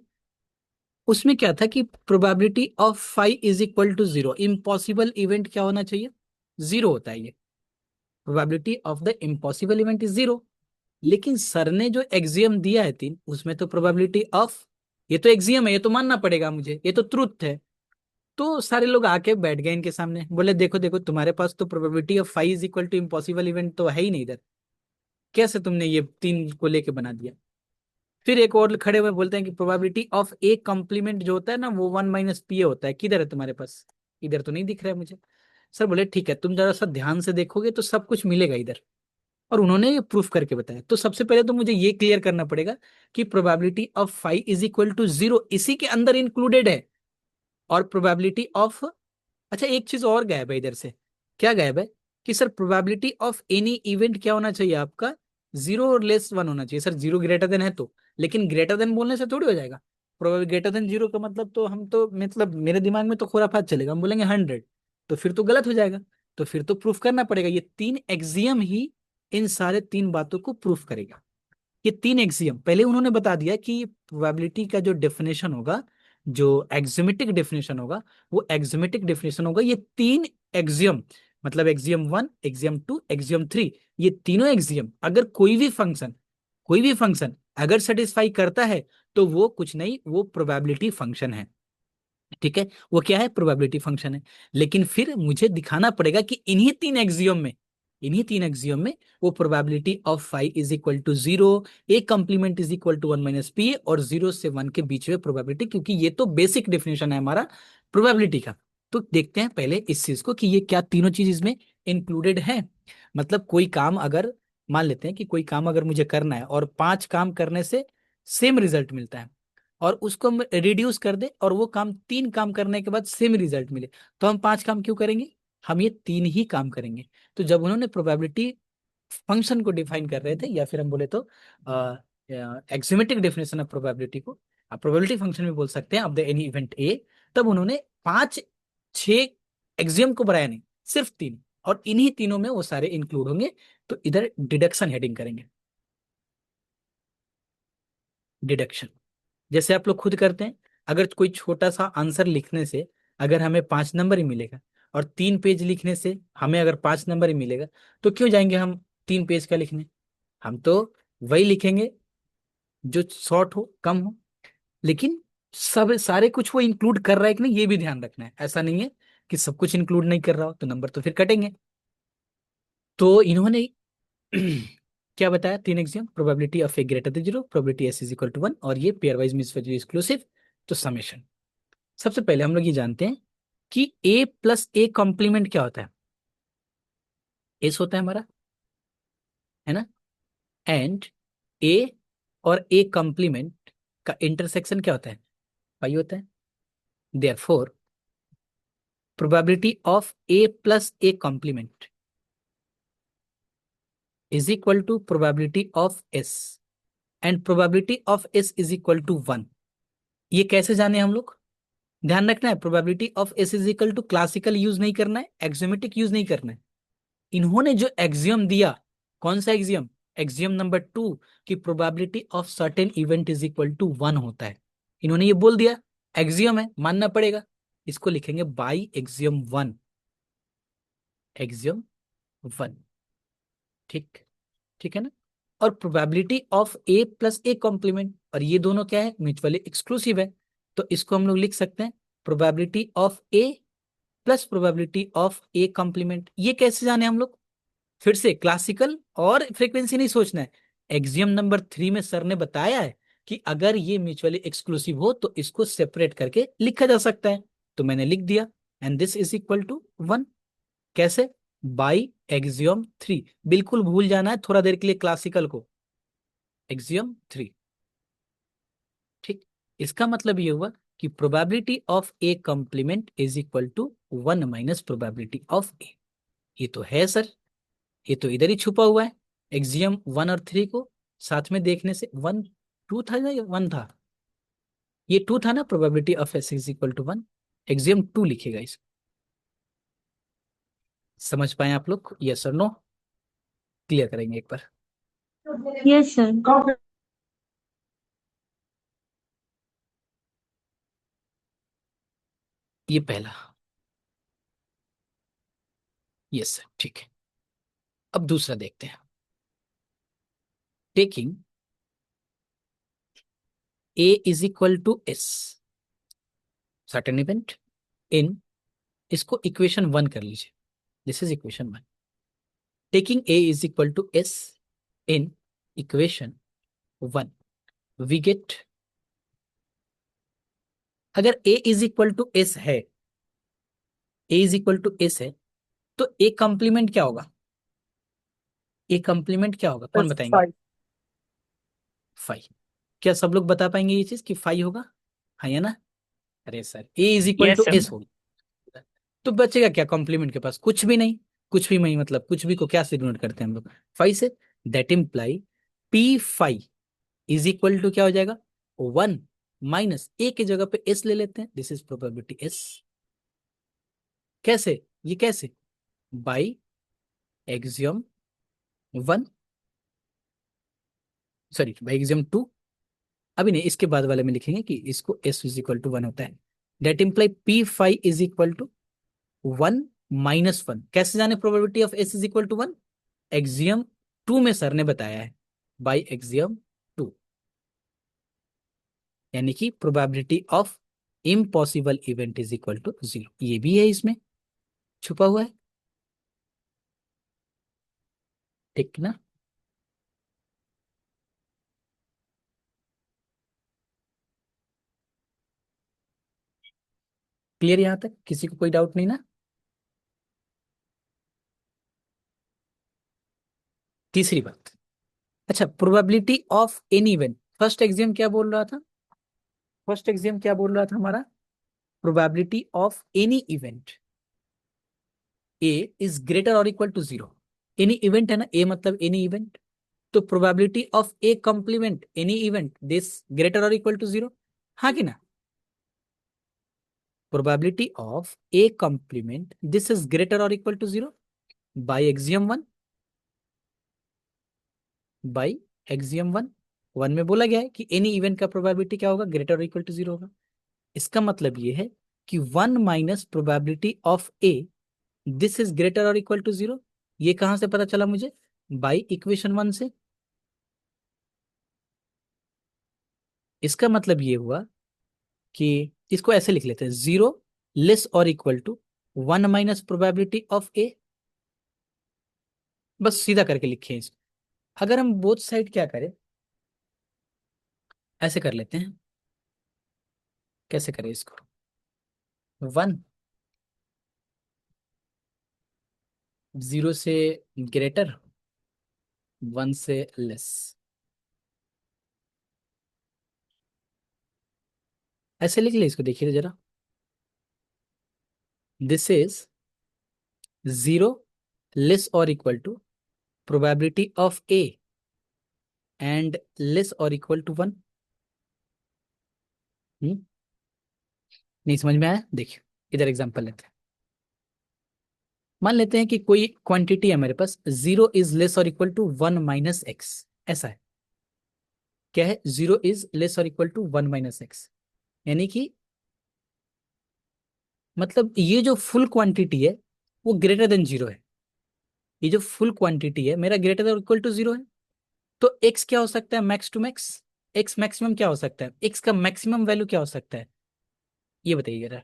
उसमें क्या था कि probability of phi is equal to zero, impossible event क्या होना चाहिए, जीरो होता है ये। Probability of the impossible event is zero. लेकिन सर ने जो एक्सियम दिया है तीन, उसमें तो प्रोबेबिलिटी ऑफ, ये तो एक्सियम है, ये तो मानना पड़ेगा मुझे, ये तो ट्रुथ है। तो सारे लोग आके बैठ गए इनके सामने, बोले देखो देखो तुम्हारे पास तो probability of five is equal to impossible event तो है ही नहीं इधर, कैसे तुमने ये तीन को लेके बना दिया। फिर एक और खड़े हुए बोलते हैं कि प्रोबेबिलिटी ऑफ ए कॉम्प्लीमेंट जो होता है ना, वो वन माइनस पी ए होता है, किधर है तुम्हारे पास, इधर तो नहीं दिख रहा है मुझे। सर बोले ठीक है, तुम जरा सा ध्यान से देखोगे तो सब कुछ मिलेगा इधर। और उन्होंने ये प्रूफ करके बताया। तो सबसे पहले तो मुझे ये क्लियर करना पड़ेगा कि probability of five is equal to zero इसी के अंदर इंक्लूडेड है। और प्रोबेबिलिटी ऑफ, अच्छा एक चीज और गायब है इधर से, क्या गायब है कि sir probability of any event क्या होना चाहिए आपका, जीरो और लेस वन होना चाहिए। सर जीरो ग्रेटर देन है तो, लेकिन ग्रेटर देन बोलने से थोड़ी हो जाएगा। प्रोबेबिलिटी ग्रेटर देन जीरो का मतलब तो हम तो, मतलब मेरे दिमाग में तो खुराफात चलेगा, हम बोलेंगे 100, तो फिर तो गलत हो जाएगा। तो फिर तो प्रूफ करना पड़ेगा, ये तीन एक्सियम ही इन सारे तीन बातों को प्रूफ करेगा। ये तीन एक्सियम पहले उन्होंने बता दिया कि प्रोबेबिलिटी का जो डेफिनेशन होगा, जो एक्सियोमेटिक डेफिनेशन होगा, वो एक्सियोमेटिक डेफिनेशन होगा ये तीन एक्सियम, मतलब axiom one, axiom two, axiom three. ये तीनों एक्सियम अगर कोई भी फंक्शन अगर सेटिस्फाई करता है तो वो कुछ नहीं, वो प्रोबेबिलिटी फंक्शन है। ठीक है, वो क्या है, प्रोबेबिलिटी फंक्शन है। लेकिन फिर मुझे दिखाना पड़ेगा कि इन्हीं तीन एक्सियम में वो probability of five is equal to zero, A complement is equal to one minus P A, और जीरो से वन के बीच में प्रोबेबिलिटी, क्योंकि ये तो बेसिक डेफिनेशन है हमारा प्रोबेबिलिटी का। तो देखते हैं पहले इस चीज को कि ये क्या तीनों चीज इसमें इंक्लूडेड है। मतलब कोई काम अगर, मान लेते हैं कि कोई काम अगर मुझे करना है और पांच काम करने से सेम रिजल्ट मिलता है, और उसको हम रिड्यूस कर दे और वो काम तीन काम करने के बाद सेम रिजल्ट मिले, तो हम पांच काम क्यों करेंगे, हम ये तीन ही काम करेंगे। तो जब उन्होंने प्रोबेबिलिटी फंक्शन को डिफाइन कर रहे थे, या फिर हम बोले तो एक्सियोमेटिक डेफिनेशन ऑफ प्रोबेबिलिटी को, आप प्रोबेबिलिटी फंक्शन में बोल सकते हैं ऑफ द एनी इवेंट ए, तब उन्होंने पांच छह एक्सियम को बनाया नहीं, सिर्फ तीन, और इन्हीं तीनों में वो सारे इंक्लूड होंगे। तो इधर डिडक्शन हेडिंग करेंगे, डिडक्शन, जैसे आप लोग खुद करते हैं। अगर कोई छोटा सा आंसर लिखने से अगर हमें 5 नंबर ही मिलेगा और 3 पेज लिखने से हमें अगर 5 नंबर ही मिलेगा, तो क्यों जाएंगे हम 3 पेज का लिखने? हम तो वही लिखेंगे जो शॉर्ट हो, कम हो। लेकिन सब सारे कुछ वो इंक्लूड कर रहा है कि नहीं, ये भी ध्यान रखना है। ऐसा नहीं है कि सब कुछ इंक्लूड नहीं कर रहा हो तो नंबर तो फिर कटेंगे। तो इन्होंने क्या बताया? 3 exam, probability of A greater than 0, probability S is equal to 1, और ये पेयर वाइज म्यूचुअली एक्सक्लूसिव। तो समेशन। सबसे पहले हम लोग ये जानते हैं कि ए प्लस ए कॉम्प्लीमेंट क्या होता है? एस होता है हमारा, है ना? एंड ए और ए कॉम्प्लीमेंट का इंटरसेक्शन क्या होता है? पाई होता है। Therefore probability of A plus A complement is equal to probability of S, and probability of S is equal to 1। ये कैसे जाने हम लोग? ध्यान रखना है, probability of S is equal to classical use नहीं करना है, एक्सियोमेटिक यूज नहीं करना है। इन्होंने जो एक्सियम दिया, कौन सा एक्सियम? एक्सियम नंबर 2, कि probability of certain event is equal to 1 होता है। इन्होंने ये बोल दिया, एक्सियम है, मानना पड़ेगा। इसको लिखेंगे बाई एक्सियम 1, एक्सियम 1। ठीक, ठीक है ना? और probability of A plus A complement, और ये दोनों क्या है? म्यूचुअली एक्सक्लूसिव है। तो इसको हम लोग लिख सकते हैं probability of A plus probability of A complement. ये कैसे जाने हम लोग? फिर से क्लासिकल और फ्रीक्वेंसी नहीं सोचना है। एक्सियम नंबर 3 में सर ने बताया है कि अगर ये म्यूचुअली एक्सक्लूसिव हो तो इसको सेपरेट करके लिखा जा सकता है। तो मैंने लिख दिया, and this is equal to 1। कैसे? By axiom 3। बिल्कुल भूल जाना है थोड़ा देर के लिए क्लासिकल को, एक्सियम 3। ठीक, इसका मतलब ये हुआ कि probability of A complement is equal to 1 minus probability of A. ये तो है सर, ये तो इधर ही छुपा हुआ है। एक्सियम 1 और 3 को साथ में देखने से 1 2 था या 1 था? ये 2 था ना। Probability of S is equal to 1, axiom 2 लिखेगा इसको। समझ पाए आप लोग? यस और नो? क्लियर करेंगे एक बार। Yes sir. ये पहला। यस सर, ठीक है। अब दूसरा देखते हैं। Taking A is equal to S, certain event in, इसको इक्वेशन 1 कर लीजिए। This is equation 1। Taking A is equal to S in equation 1, we get, अगर A is equal to S है, A is equal to S है, तो ए complement क्या होगा? ए complement क्या होगा, कौन बताएंगे? 5। क्या सब लोग बता पाएंगे ये चीज कि 5 होगा? हाँ या ना? अरे sir, A is equal yes to sir. S होगा, तो बचेगा क्या कॉम्प्लीमेंट के पास? कुछ भी नहीं। कुछ भी नहीं मतलब कुछ भी को क्या से डिनोट करते हैं हम लोग? 5 से। That imply P5 is equal to क्या हो जाएगा? 1 माइनस ए की जगह पे एस ले लेते हैं, दिस इज प्रोबेबिलिटी एस। कैसे? ये कैसे? By axiom 1, sorry by axiom 2। अभी नहीं, इसके बाद वाले में लिखेंगे कि इसको एस इज इक्वल टू 1 होता है। That imply P5 is equal to 1 - 1। कैसे जाने probability of S is equal to 1? Axiom 2 में सर ने बताया है, बाई एक्सियम 2। यानी कि probability of impossible event is equal to 0। ये भी है इसमें छुपा हुआ है। ठीक ना? क्लियर यहां तक? किसी को कोई डाउट नहीं ना? तीसरी बात, अच्छा, probability of any event. First axiom क्या बोल रहा था? फर्स्ट एक्सियम क्या बोल रहा था हमारा? Probability of any event A is greater और इक्वल टू 0। एनी इवेंट है ना, ए मतलब एनी इवेंट। तो probability of A complement any event this greater और इक्वल टू 0, हाँ कि ना? Probability of A complement this is greater और equal to 0 by axiom 1, by axiom 1। 1 में बोला गया है कि एनी इवेंट का प्रोबेबिलिटी क्या होगा? ग्रेटर और इक्वल टू 0 होगा। इसका मतलब ये है कि 1 minus probability of A this is greater और इक्वल टू 0। ये कहां से पता चला मुझे? बाई इक्वेशन 1 से। इसका मतलब ये हुआ कि इसको ऐसे लिख लेते हैं, 0 लेस और equal to 1 minus probability of A. बस सीधा करके लिखे इसको। अगर हम बोथ साइड क्या करें, ऐसे कर लेते हैं। कैसे करें इसको? 1 0 से ग्रेटर, 1 से लेस। ऐसे लिख ले इसको, देखिए जरा। दिस इज 0 लेस और equal to probability of A and less और इक्वल टू 1। नहीं समझ में आया? देखिए इधर एग्जांपल लेते हैं। मान लेते हैं कि कोई क्वांटिटी है मेरे पास, 0 इज लेस और इक्वल टू 1 माइनस एक्स। ऐसा है, क्या है? 0 इज लेस और इक्वल टू 1 माइनस एक्स। यानी कि मतलब ये जो फुल क्वांटिटी है वो ग्रेटर देन 0 है। ये जो फुल क्वांटिटी है मेरा ग्रेटर देन इक्वल टू 0 है। तो एक्स क्या हो सकता है? Max to max. X maximum क्या हो सकता है? एक्स का मैक्सिमम वैल्यू क्या हो सकता है? ये बताइए जरा।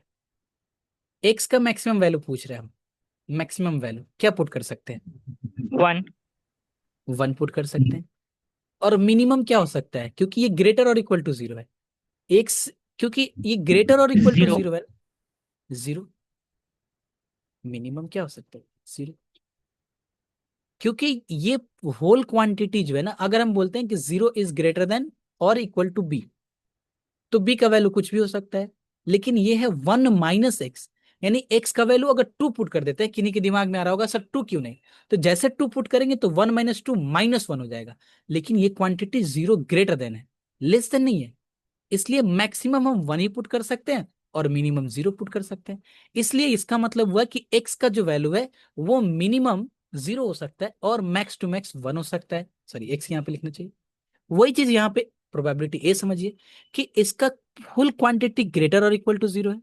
एक्स का मैक्सिमम वैल्यू पूछ रहे हैं हम। मैक्सिमम वैल्यू क्या पुट कर सकते हैं? 1। 1 पुट कर सकते हैं। और मिनिमम क्या हो सकता है? क्योंकि ये ग्रेटर और इक्वल टू 0 है। एक्स, क्योंकि ये ग्रेटर और इक्वल टू 0। 0 है। 0। मिनिमम क्या हो सकता है? 0। क्योंकि ये होल क्वांटिटी जो है ना, अगर हम बोलते हैं कि 0 इज ग्रेटर देन और इक्वल टू बी, तो बी का वैल्यू कुछ भी हो सकता है। लेकिन ये है 1 माइनस एक्स, यानी एक्स का वैल्यू अगर 2 पुट कर देते हैं, किन्हीं के दिमाग में आ रहा होगा सर 2 क्यों नहीं? तो जैसे 2 पुट करेंगे तो 1 माइनस 2 माइनस 1 हो जाएगा। लेकिन ये क्वांटिटी 0 ग्रेटर देन है, लेस देन नहीं है। इसलिए मैक्सिमम हम 1 ही पुट कर सकते हैं और मिनिमम 0 पुट कर सकते हैं। इसलिए इसका मतलब हुआ कि एक्स का जो वैल्यू है वो मिनिमम 0 हो सकता है और मैक्स टू मैक्स 1 हो सकता है। सॉरी, एक्स यहाँ पे लिखना चाहिए। वही चीज यहाँ पे प्रोबेबिलिटी ए समझिए कि इसका फुल क्वांटिटी ग्रेटर और इक्वल टू 0 है।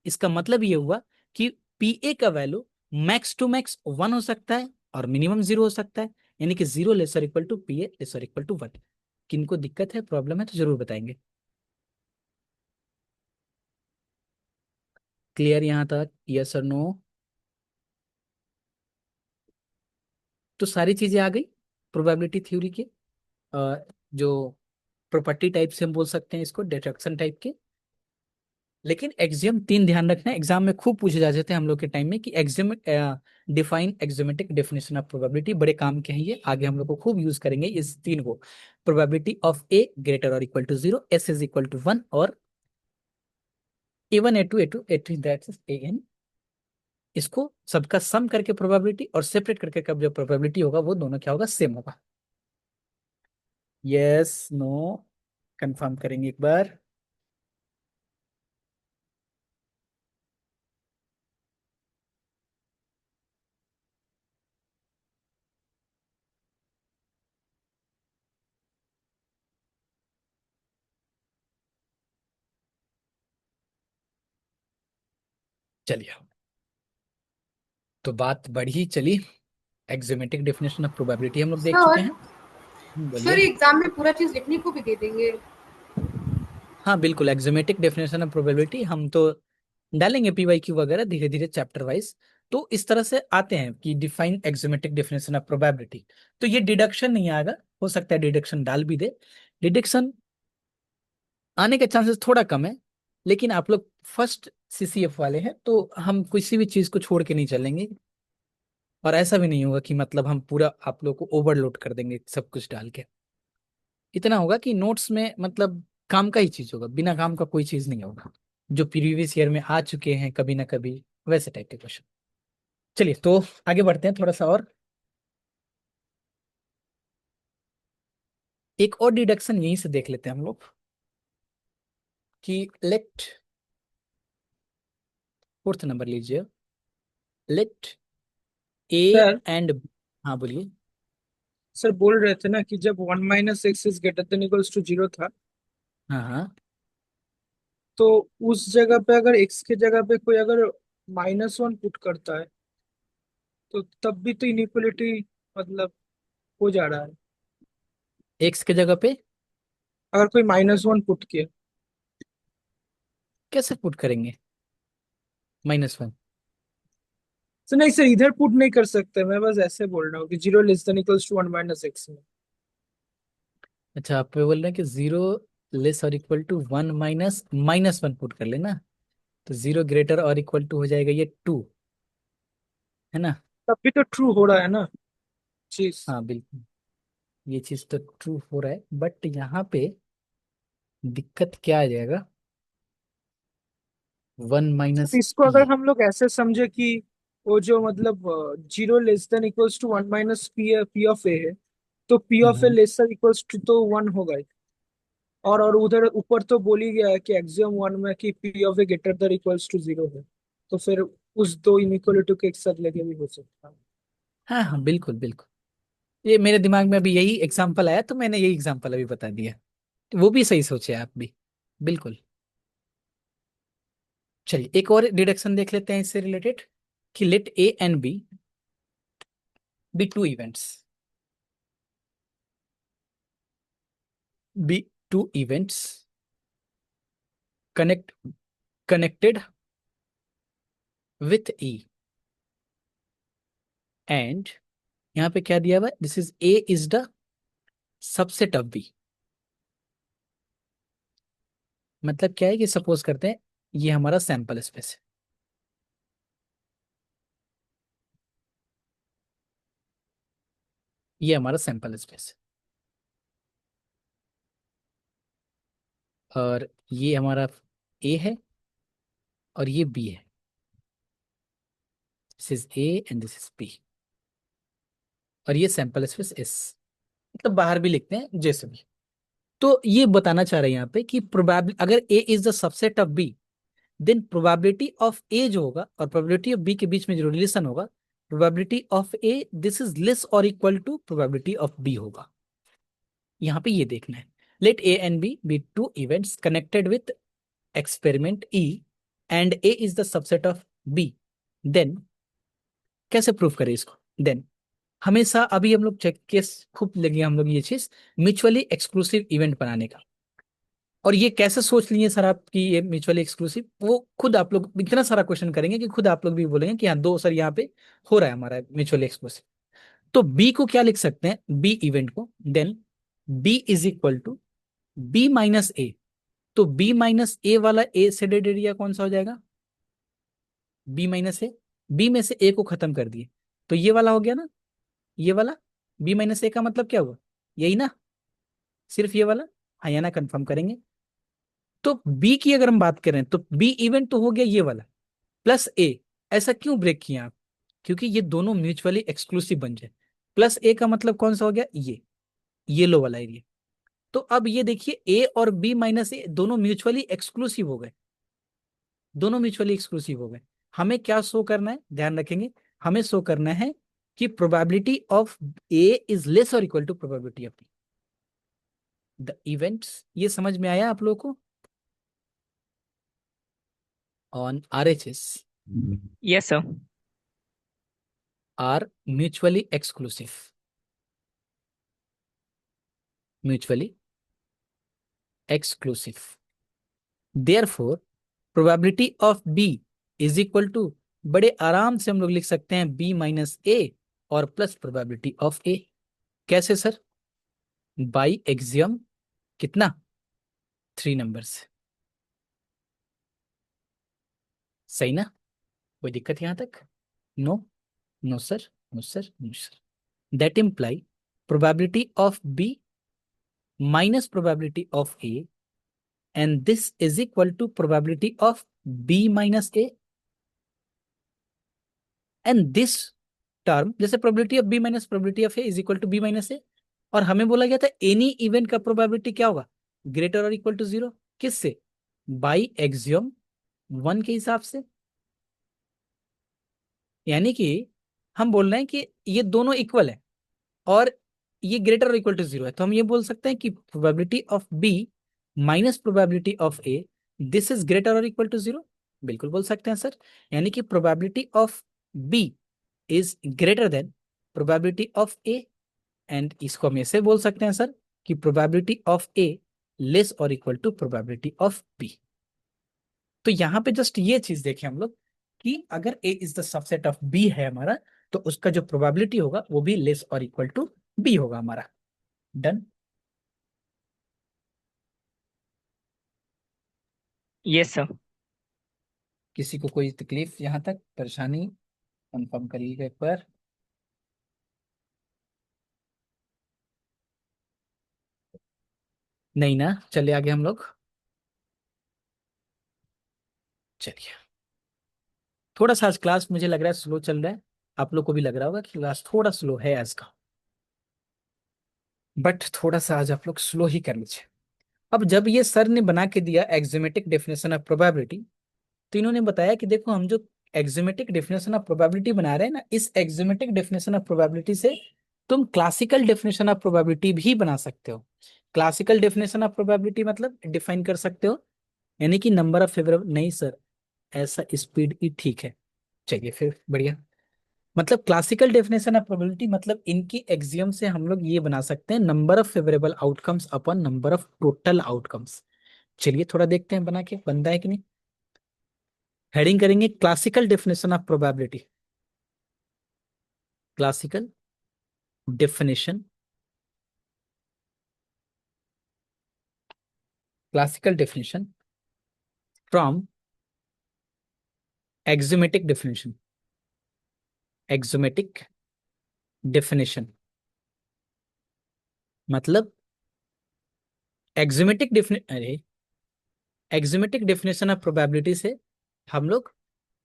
इसका मतलब ये हुआ कि पी ए का वैल्यू मैक्स टू मैक्स 1 हो सकता है और मिनिमम 0 हो सकता है। यानी कि 0 lesser equal to P A lesser equal to 1। किनको दिक्कत है, प्रॉब्लम है तो जरूर बताएंगे। क्लियर यहाँ तक? यस और नो? तो सारी चीजें आ गई प्रोबेबिलिटी थ्योरी के। जो प्रॉपर्टी टाइप से हम बोल सकते हैं इसको, डिडक्शन टाइप के। लेकिन एक्सियम 3 ध्यान रखना, एग्जाम में खूब पूछे जाते थे हम लोग के टाइम में कि axiom define axiomatic definition of probability. बड़े काम के हैं ये, आगे हम लोग को खूब यूज करेंगे इस 3 को। प्रोबेबिलिटी ऑफ ए ग्रेटर और equal to 0, S is equal to 1, और ए1 ए2 ए2 ए3 दैट्स ए एन। इसको सबका सम करके प्रोबेबिलिटी और सेपरेट करके कब जो प्रोबेबिलिटी होगा वो दोनों क्या होगा? सेम होगा। Yes no? कंफर्म करेंगे एक बार। चलिए, तो बात बढ़ी चली। एक्सियोमेटिक डेफिनेशन ऑफ प्रोबेबिलिटी हम लोग देख चुके सर हैं। सर बोलिए। एग्जाम में पूरा चीज लिखने को भी दे देंगे? हाँ बिल्कुल, एक्सियोमेटिक डेफिनेशन ऑफ प्रोबेबिलिटी हम तो डालेंगे पीवाईक्यू वगैरह धीरे धीरे चैप्टर वाइज। तो इस तरह से आते हैं कि define axiomatic definition of probability. तो ये डिडक्शन नहीं आएगा, हो सकता है डिडक्शन डाल भी दे। डिडक्शन आने के चांसेस थोड़ा कम है, लेकिन आप लोग फर्स्ट सीसीएफ वाले हैं तो हम किसी भी चीज को छोड़ के नहीं चलेंगे। और ऐसा भी नहीं होगा कि मतलब हम पूरा आप लोग को ओवरलोड कर देंगे सब कुछ डाल के। इतना होगा कि नोट्स में मतलब काम का ही चीज होगा, बिना काम का कोई चीज नहीं होगा। जो प्रीवियस ईयर में आ चुके हैं कभी ना कभी, वैसे टाइप के क्वेश्चन। चलिए तो आगे बढ़ते हैं थोड़ा सा और। एक और डिडक्शन यहीं से देख लेते हैं हम लोग कि लेट, फोर्थ नंबर लीजिए। लेट ए सर एंड, हाँ बोलिए। सर बोल रहे थे ना कि जब 1 minus X is greater than equals to 0 था, हाँ हाँ तो उस जगह पे अगर x के जगह पे कोई अगर -1 पुट करता है तो तब भी तो इनइक्वलिटी मतलब हो जा रहा है। एक्स के जगह पे अगर कोई -1 पुट किया कैसे पुट करेंगे -1? तो नहीं सर, इधर पुट नहीं कर सकते, मैं बस ऐसे बोल रहा हूँ कि 0 < 1 - x। अच्छा, आप बोल रहे हैं कि 0 < 1 - -1 पुट कर लेना, तो 0 < or < हो जाएगा ये 2, है ना? तब भी तो ट्रू हो रहा है ना चीज। हाँ बिल्कुल, ये चीज तो ट्रू हो रहा है, बट यहाँ पे दिक्कत क्या आ जाएगा? 1 सर माइनस इसको पी। अगर हम लोग ऐसे समझे कि वो जो मतलब 0 < 1 = -p ऑफ ए है, तो p ऑफ ए < तो 1 होगा ही। और उधर ऊपर तो बोल ही गया है कि एक्सियम 1 में कि p ऑफ ए < 0 है, तो फिर उस दो इनइक्वालिटी को एक साथ लेके भी हो सकता है। हाँ हाँ बिल्कुल बिल्कुल, ये मेरे दिमाग में अभी यही एग्जांपल आया तो मैंने यही एग्जांपल अभी बता दिया। वो भी सही सोचे आप भी, बिल्कुल। चलिए एक और डिडक्शन देख लेते हैं इससे रिलेटेड, कि let A and B two events, B two events connect connected with E, and यहाँ पे क्या दिया हुआ है, this is A is the subset of B. मतलब क्या है कि सपोज करते हैं ये हमारा सैंपल स्पेस है, ये हमारा सैंपल स्पेस है, और ये हमारा ए है और ये बी है, this is A and this is B, और ये सैंपल स्पेस एस, मतलब बाहर भी लिखते हैं जैसे भी। तो ये बताना चाह रहे हैं यहाँ पे कि प्रोबेबिलिटी, अगर A is the subset of B, then probability of A जो होगा और प्रोबेबिलिटी ऑफ बी के बीच में जो रिलेशन होगा, probability of A this is less और equal to probability of B होगा। यहाँ पे ये देखना है, let A and B two events connected with experiment E and A is the subset of B, then कैसे प्रूव करें इसको? देन हमेशा अभी हम लोग चेक केस खूब लगे हम लोग ये चीज, म्यूचुअली एक्सक्लूसिव इवेंट बनाने का। और ये कैसे सोच लिए सर आप कि ये म्यूचुअली एक्सक्लूसिव, वो खुद आप लोग इतना सारा क्वेश्चन करेंगे कि खुद आप लोग भी बोलेंगे कि हाँ दो सर यहाँ पे हो रहा है हमारा म्यूचुअली एक्सक्लूसिव। तो बी को क्या लिख सकते हैं, बी इवेंट को, then B is equal to B minus A. तो बी माइनस ए वाला ए शेडेड एरिया कौन सा हो जाएगा? बी माइनस ए, बी में से ए को खत्म कर दिए तो ये वाला हो गया ना, ये वाला। बी माइनस ए का मतलब क्या हुआ, यही ना, सिर्फ ये वाला। हाँ या ना कंफर्म करेंगे। तो बी की अगर हम बात करें तो बी इवेंट तो हो गया ये वाला प्लस ए। ऐसा क्यों ब्रेक किया आप? क्योंकि ये दोनों म्यूचुअली एक्सक्लूसिव बन जाए। प्लस ए का मतलब कौन सा हो गया, ये येलो वाला एरिया। तो अब ये देखिए ए और बी माइनस ए दोनों म्यूचुअली एक्सक्लूसिव हो गए, दोनों म्यूचुअली एक्सक्लूसिव हो गए। हमें क्या शो करना है, ध्यान रखेंगे, हमें शो करना है कि probability of A is less और equal to probability of B, the events. ये समझ में आया आप लोगों को? On RHS Yes, sir. Are mutually exclusive, mutually exclusive, therefore probability of B is equal to, बड़े आराम से हम लोग लिख सकते हैं बी माइनस ए और प्लस प्रोबेबिलिटी ऑफ ए। कैसे सर? बाई एक्सियम कितना, 3 नंबर्स। सही ना? कोई दिक्कत यहां तक? No, no sir, no sir, no sir. That imply probability of B minus probability of A and this is equal to probability of B minus A and this term, जैसे probability of B minus probability of A is equal to B minus A. और हमें बोला गया था any event का probability क्या होगा, greater और इक्वल टू 0। किससे? बाई एक्सियम 1 के हिसाब से। यानी कि हम बोल रहे हैं कि ये दोनों इक्वल है और ये ग्रेटर और इक्वल टू 0 है, तो हम ये बोल सकते हैं कि probability of B minus probability of A this is greater और इक्वल टू 0, बिल्कुल बोल सकते हैं सर। यानी कि probability of B is greater than probability of A, and इसको हम ऐसे बोल सकते हैं सर कि प्रोबेबिलिटी ऑफ ए लेस और equal to probability of B. तो यहाँ पे जस्ट ये चीज देखें हम लोग कि अगर A is the subset of B है हमारा, तो उसका जो प्रोबेबिलिटी होगा वो भी लेस और इक्वल टू बी होगा हमारा। डन। Yes sir. किसी को कोई तकलीफ यहाँ तक परेशानी, कंफर्म करिएगा एक बार। नहीं ना, चले आगे हम लोग। चलिए, थोड़ा सा आज क्लास मुझे लग रहा है स्लो चल रहा है, आप लोग को भी लग रहा होगा कि क्लास थोड़ा स्लो है आज का, बट थोड़ा सा आज आप लोग स्लो ही कर लीजिए। अब जब ये सर ने बना के दिया एक्सियोमेटिक डेफिनेशन ऑफ प्रोबेबिलिटी, तो इन्होंने बताया कि देखो हम जो एक्सियोमेटिक डेफिनेशन ऑफ प्रोबेबिलिटी बना रहे हैं ना, इस एक्सियोमेटिक डेफिनेशन ऑफ प्रोबेबिलिटी से तुम क्लासिकल डेफिनेशन ऑफ प्रोबेबिलिटी भी बना सकते हो। क्लासिकल डेफिनेशन ऑफ प्रोबेबिलिटी मतलब डिफाइन कर सकते हो, यानी कि नंबर ऑफ फेवरेबल, नहीं सर ऐसा स्पीड ही ठीक है। चलिए फिर बढ़िया। मतलब क्लासिकल डेफिनेशन ऑफ प्रोबेबिलिटी मतलब इनकी एक्सियम से हम लोग ये बना सकते हैं number of favourable outcomes upon number of total outcomes. चलिए थोड़ा देखते हैं बना के बनता है कि नहीं। हेडिंग करेंगे classical definition of probability. Classical definition, classical definition from axiomatic definition, axiomatic definition मतलब एक्सियोमेटिक अरे एक्सियोमेटिक डेफिनेशन ऑफ प्रोबेबिलिटी से हम लोग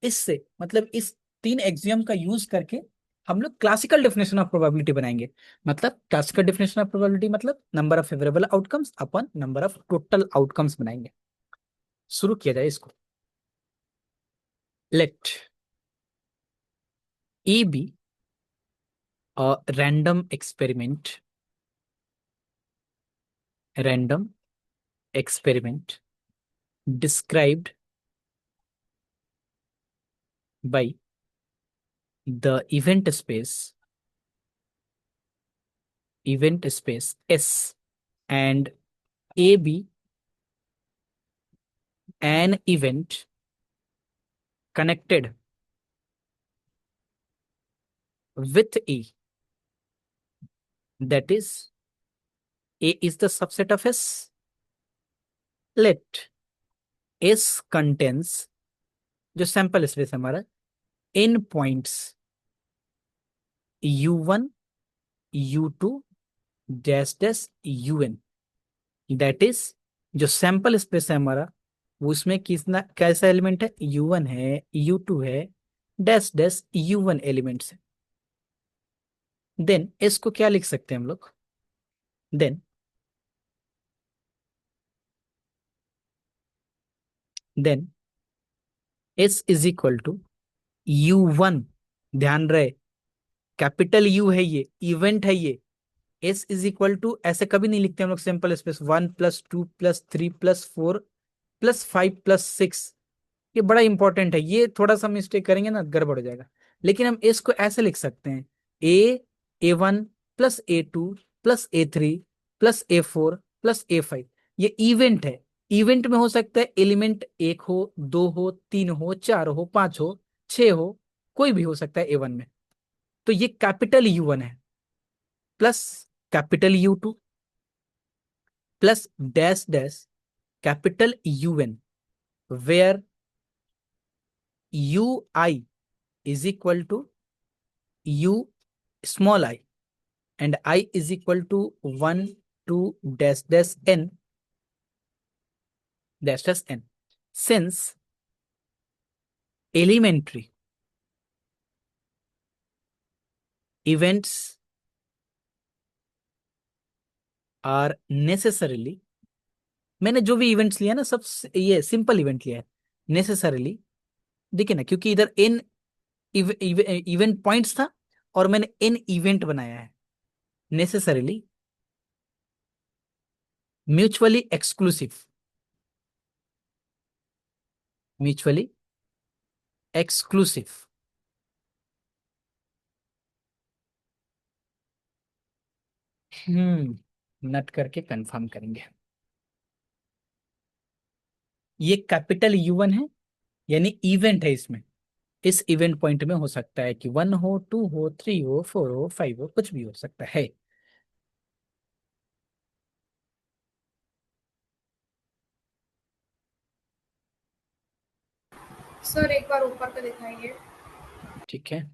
इससे मतलब इस तीन एक्सियम का यूज करके हम लोग क्लासिकल डेफिनेशन ऑफ प्रोबेबिलिटी बनाएंगे। मतलब क्लासिकल डेफिनेशन ऑफ प्रोबेबिलिटी मतलब number of favourable outcomes upon number of total outcomes बनाएंगे। शुरू किया जाए इसको। Let A be a random experiment, random experiment described by the event space S, and A be an event connected with E, that is A is the subset of S. Let S contains, जो sample space हमारा, in points U1 U2 dash dash UN, that is जो sample space है हमारा वो उसमें कितना कैसा element है, U1 है U2 है डैश डैश UN एलिमेंट्स है। देन एस को क्या लिख सकते हैं हम लोग, then then S is equal to U1, ध्यान रहे कैपिटल यू है ये, इवेंट है ये। एस इज इक्वल टू ऐसे कभी नहीं लिखते हम लोग सिंपल स्पेस 1+2+3+4+5+6, ये बड़ा इंपॉर्टेंट है, ये थोड़ा सा मिस्टेक करेंगे ना गड़बड़ हो जाएगा। लेकिन हम इसको ऐसे लिख सकते हैं A1+A2+A3+A4+A5, ये इवेंट है। इवेंट में हो सकता है एलिमेंट एक हो, दो हो, तीन हो, चार हो, पांच हो, छह हो, कोई भी हो सकता है A1 में। तो ये कैपिटल U1 है plus capital U2 plus dash dash capital UN, where UI is equal to U small I and I is equal to 1 2 dash dash n dash dash n, since elementary events are necessarily, मैंने जो भी events लिया ना सब ये simple event लिया है, necessarily देखिए ना, क्योंकि इधर n इवेंट पॉइंट्स था और मैंने n इवेंट बनाया है, necessarily mutually exclusive, mutually exclusive. नट करके कंफर्म करेंगे। ये कैपिटल U1 है, यानी इवेंट है इसमें। इस इवेंट पॉइंट में हो सकता है कि 1 हो, 2 हो, 3 हो, 4 हो, 5 हो, कुछ भी हो सकता है। सर एक बार ऊपर का दिखाइए। ठीक है।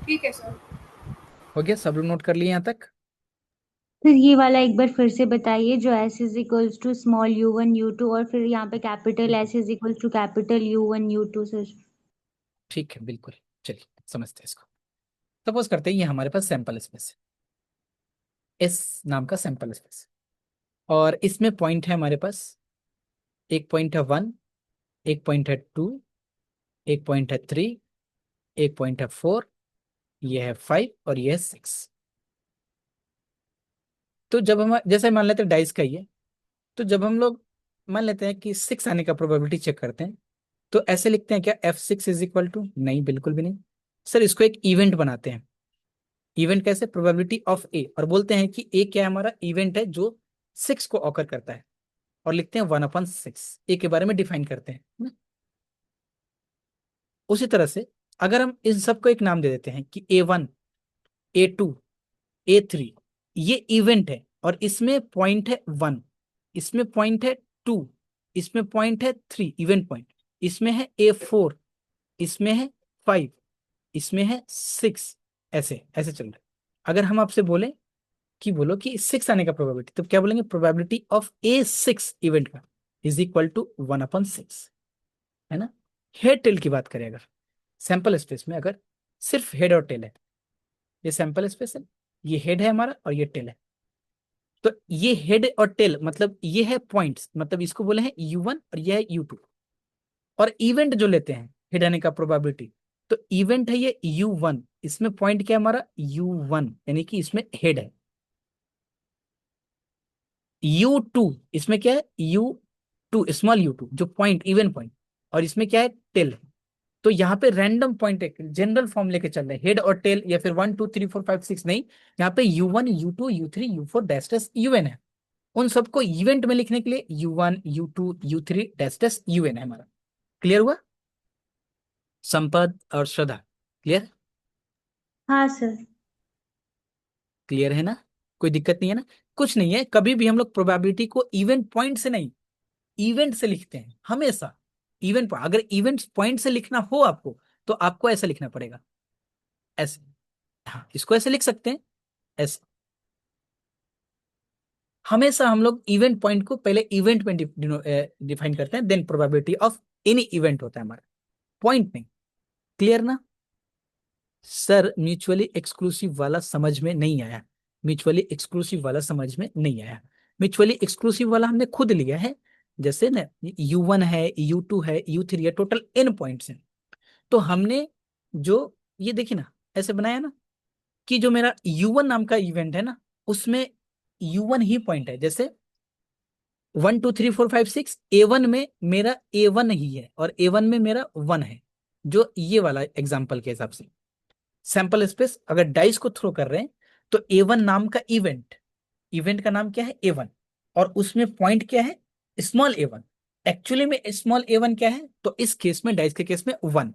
ठीक है सर। हो गया, सब लोग नोट कर लिए यहाँ तक? फिर ये वाला एक बार फिर से बताइए, जो S is equals to small U1 U2 और फिर यहाँ पे capital S is equals to capital U1 U2 sir. ठीक है, बिल्कुल। चलिए समझते हैं इसको। सपोज करते हैं ये हमारे पास सैंपल स्पेस है, इस नाम का सैंपल स्पेस, और इसमें पॉइंट है हमारे पास। एक पॉइंट है 1, एक पॉइंट है 2, एक पॉइंट है 3, एक पॉइंट है 4, ये है 5 और ये है 6। तो जब हम जैसे मान लेते हैं डाइस का ही है, तो जब हम लोग मान लेते हैं कि 6 आने का प्रोबेबिलिटी चेक करते हैं, तो ऐसे लिखते हैं क्या F6 इज इक्वल टू, नहीं बिल्कुल भी नहीं। सर इसको एक इवेंट बनाते हैं। इवेंट कैसे? प्रोबेबिलिटी ऑफ ए, और बोलते हैं कि ए क्या है, हमारा इवेंट है जो 6 को ऑकर करता है, और लिखते हैं 1/6। ए के बारे में डिफाइन करते हैं ना? उसी तरह से अगर हम इन सबको एक नाम दे देते हैं कि A1, A2, A3, ये इवेंट है, और इसमें पॉइंट है 1, इसमें पॉइंट है 2, इसमें पॉइंट है 3 इवेंट पॉइंट, इसमें है A4, इसमें है 5, इसमें है 6, ऐसे ऐसे चल रहा है। अगर हम आपसे बोले कि बोलो कि 6 आने का प्रोबेबिलिटी, तो क्या बोलेंगे? प्रोबेबिलिटी ऑफ A6 इवेंट का इज इक्वल टू 1/6, है ना? हेड टेल की बात करें अगर सैंपल स्पेस में, अगर सिर्फ हेड और टेल है, ये सैंपल स्पेस है, ये हेड है हमारा और ये टेल है, तो ये हेड और टेल मतलब ये है पॉइंट्स, मतलब इसको बोले हैं U1 और ये है U2। और इवेंट जो लेते हैं हेड आने का प्रोबेबिलिटी, तो इवेंट है ये U1, इसमें पॉइंट क्या है हमारा? U1, यानी कि इसमें हेड है। U2, इसमें क्या है? U2 स्मॉल U2 जो पॉइंट इवन पॉइंट, और इसमें क्या है? टेल। तो यहाँ पे रैंडम पॉइंट एक जनरल फॉर्म लेके चल रहे हैं, हेड और टेल, या फिर 1 2 3 4 5 6 नहीं। यहाँ पे U1 U2 U3 U4 UN है। उन सबको इवेंट में लिखने के लिए U1 U2 U3 UN है हमारा। क्लियर हुआ? संपद और श्रद्धा, क्लियर? हाँ सर। क्लियर है ना? कोई दिक्कत नहीं है ना? कुछ नहीं है, कभी भी हम लोग प्रोबेबिलिटी को इवेंट पॉइंट से नहीं, इवेंट से लिखते हैं हमेशा। इवेंट अगर इवेंट पॉइंट से लिखना हो आपको, तो आपको ऐसा लिखना पड़ेगा, ऐसे। हाँ, इसको ऐसे लिख सकते हैं, ऐसे। हमेशा हम लोग इवेंट पॉइंट को पहले इवेंट में डिफाइन करते हैं, then probability of any event होता है हमारा, पॉइंट नहीं। क्लियर ना? सर म्यूचुअली एक्सक्लूसिव वाला समझ में नहीं आया, म्यूचुअली एक्सक्लूसिव वाला समझ में नहीं आया। म्यूचुअली एक्सक्लूसिव वाला हमने खुद लिया है, जैसे ना U1 है, U2 है, U3 है, टोटल n पॉइंट्स हैं। तो हमने जो ये देखिए ना ऐसे बनाया ना, कि जो मेरा U1 नाम का इवेंट है ना, उसमें U1 ही पॉइंट है। जैसे 1 2 3 4 5 6, A1 में मेरा A1 ही है, और A1 में मेरा 1 है, जो ये वाला एग्जाम्पल के हिसाब से। सैंपल स्पेस अगर डाइस को थ्रो कर रहे हैं, तो A1 नाम का इवेंट, इवेंट का नाम क्या है? A1, और उसमें पॉइंट क्या है? Small A1। एक्चुअली में स्मॉल A1 क्या है? तो इस केस में, डाइस के केस में 1।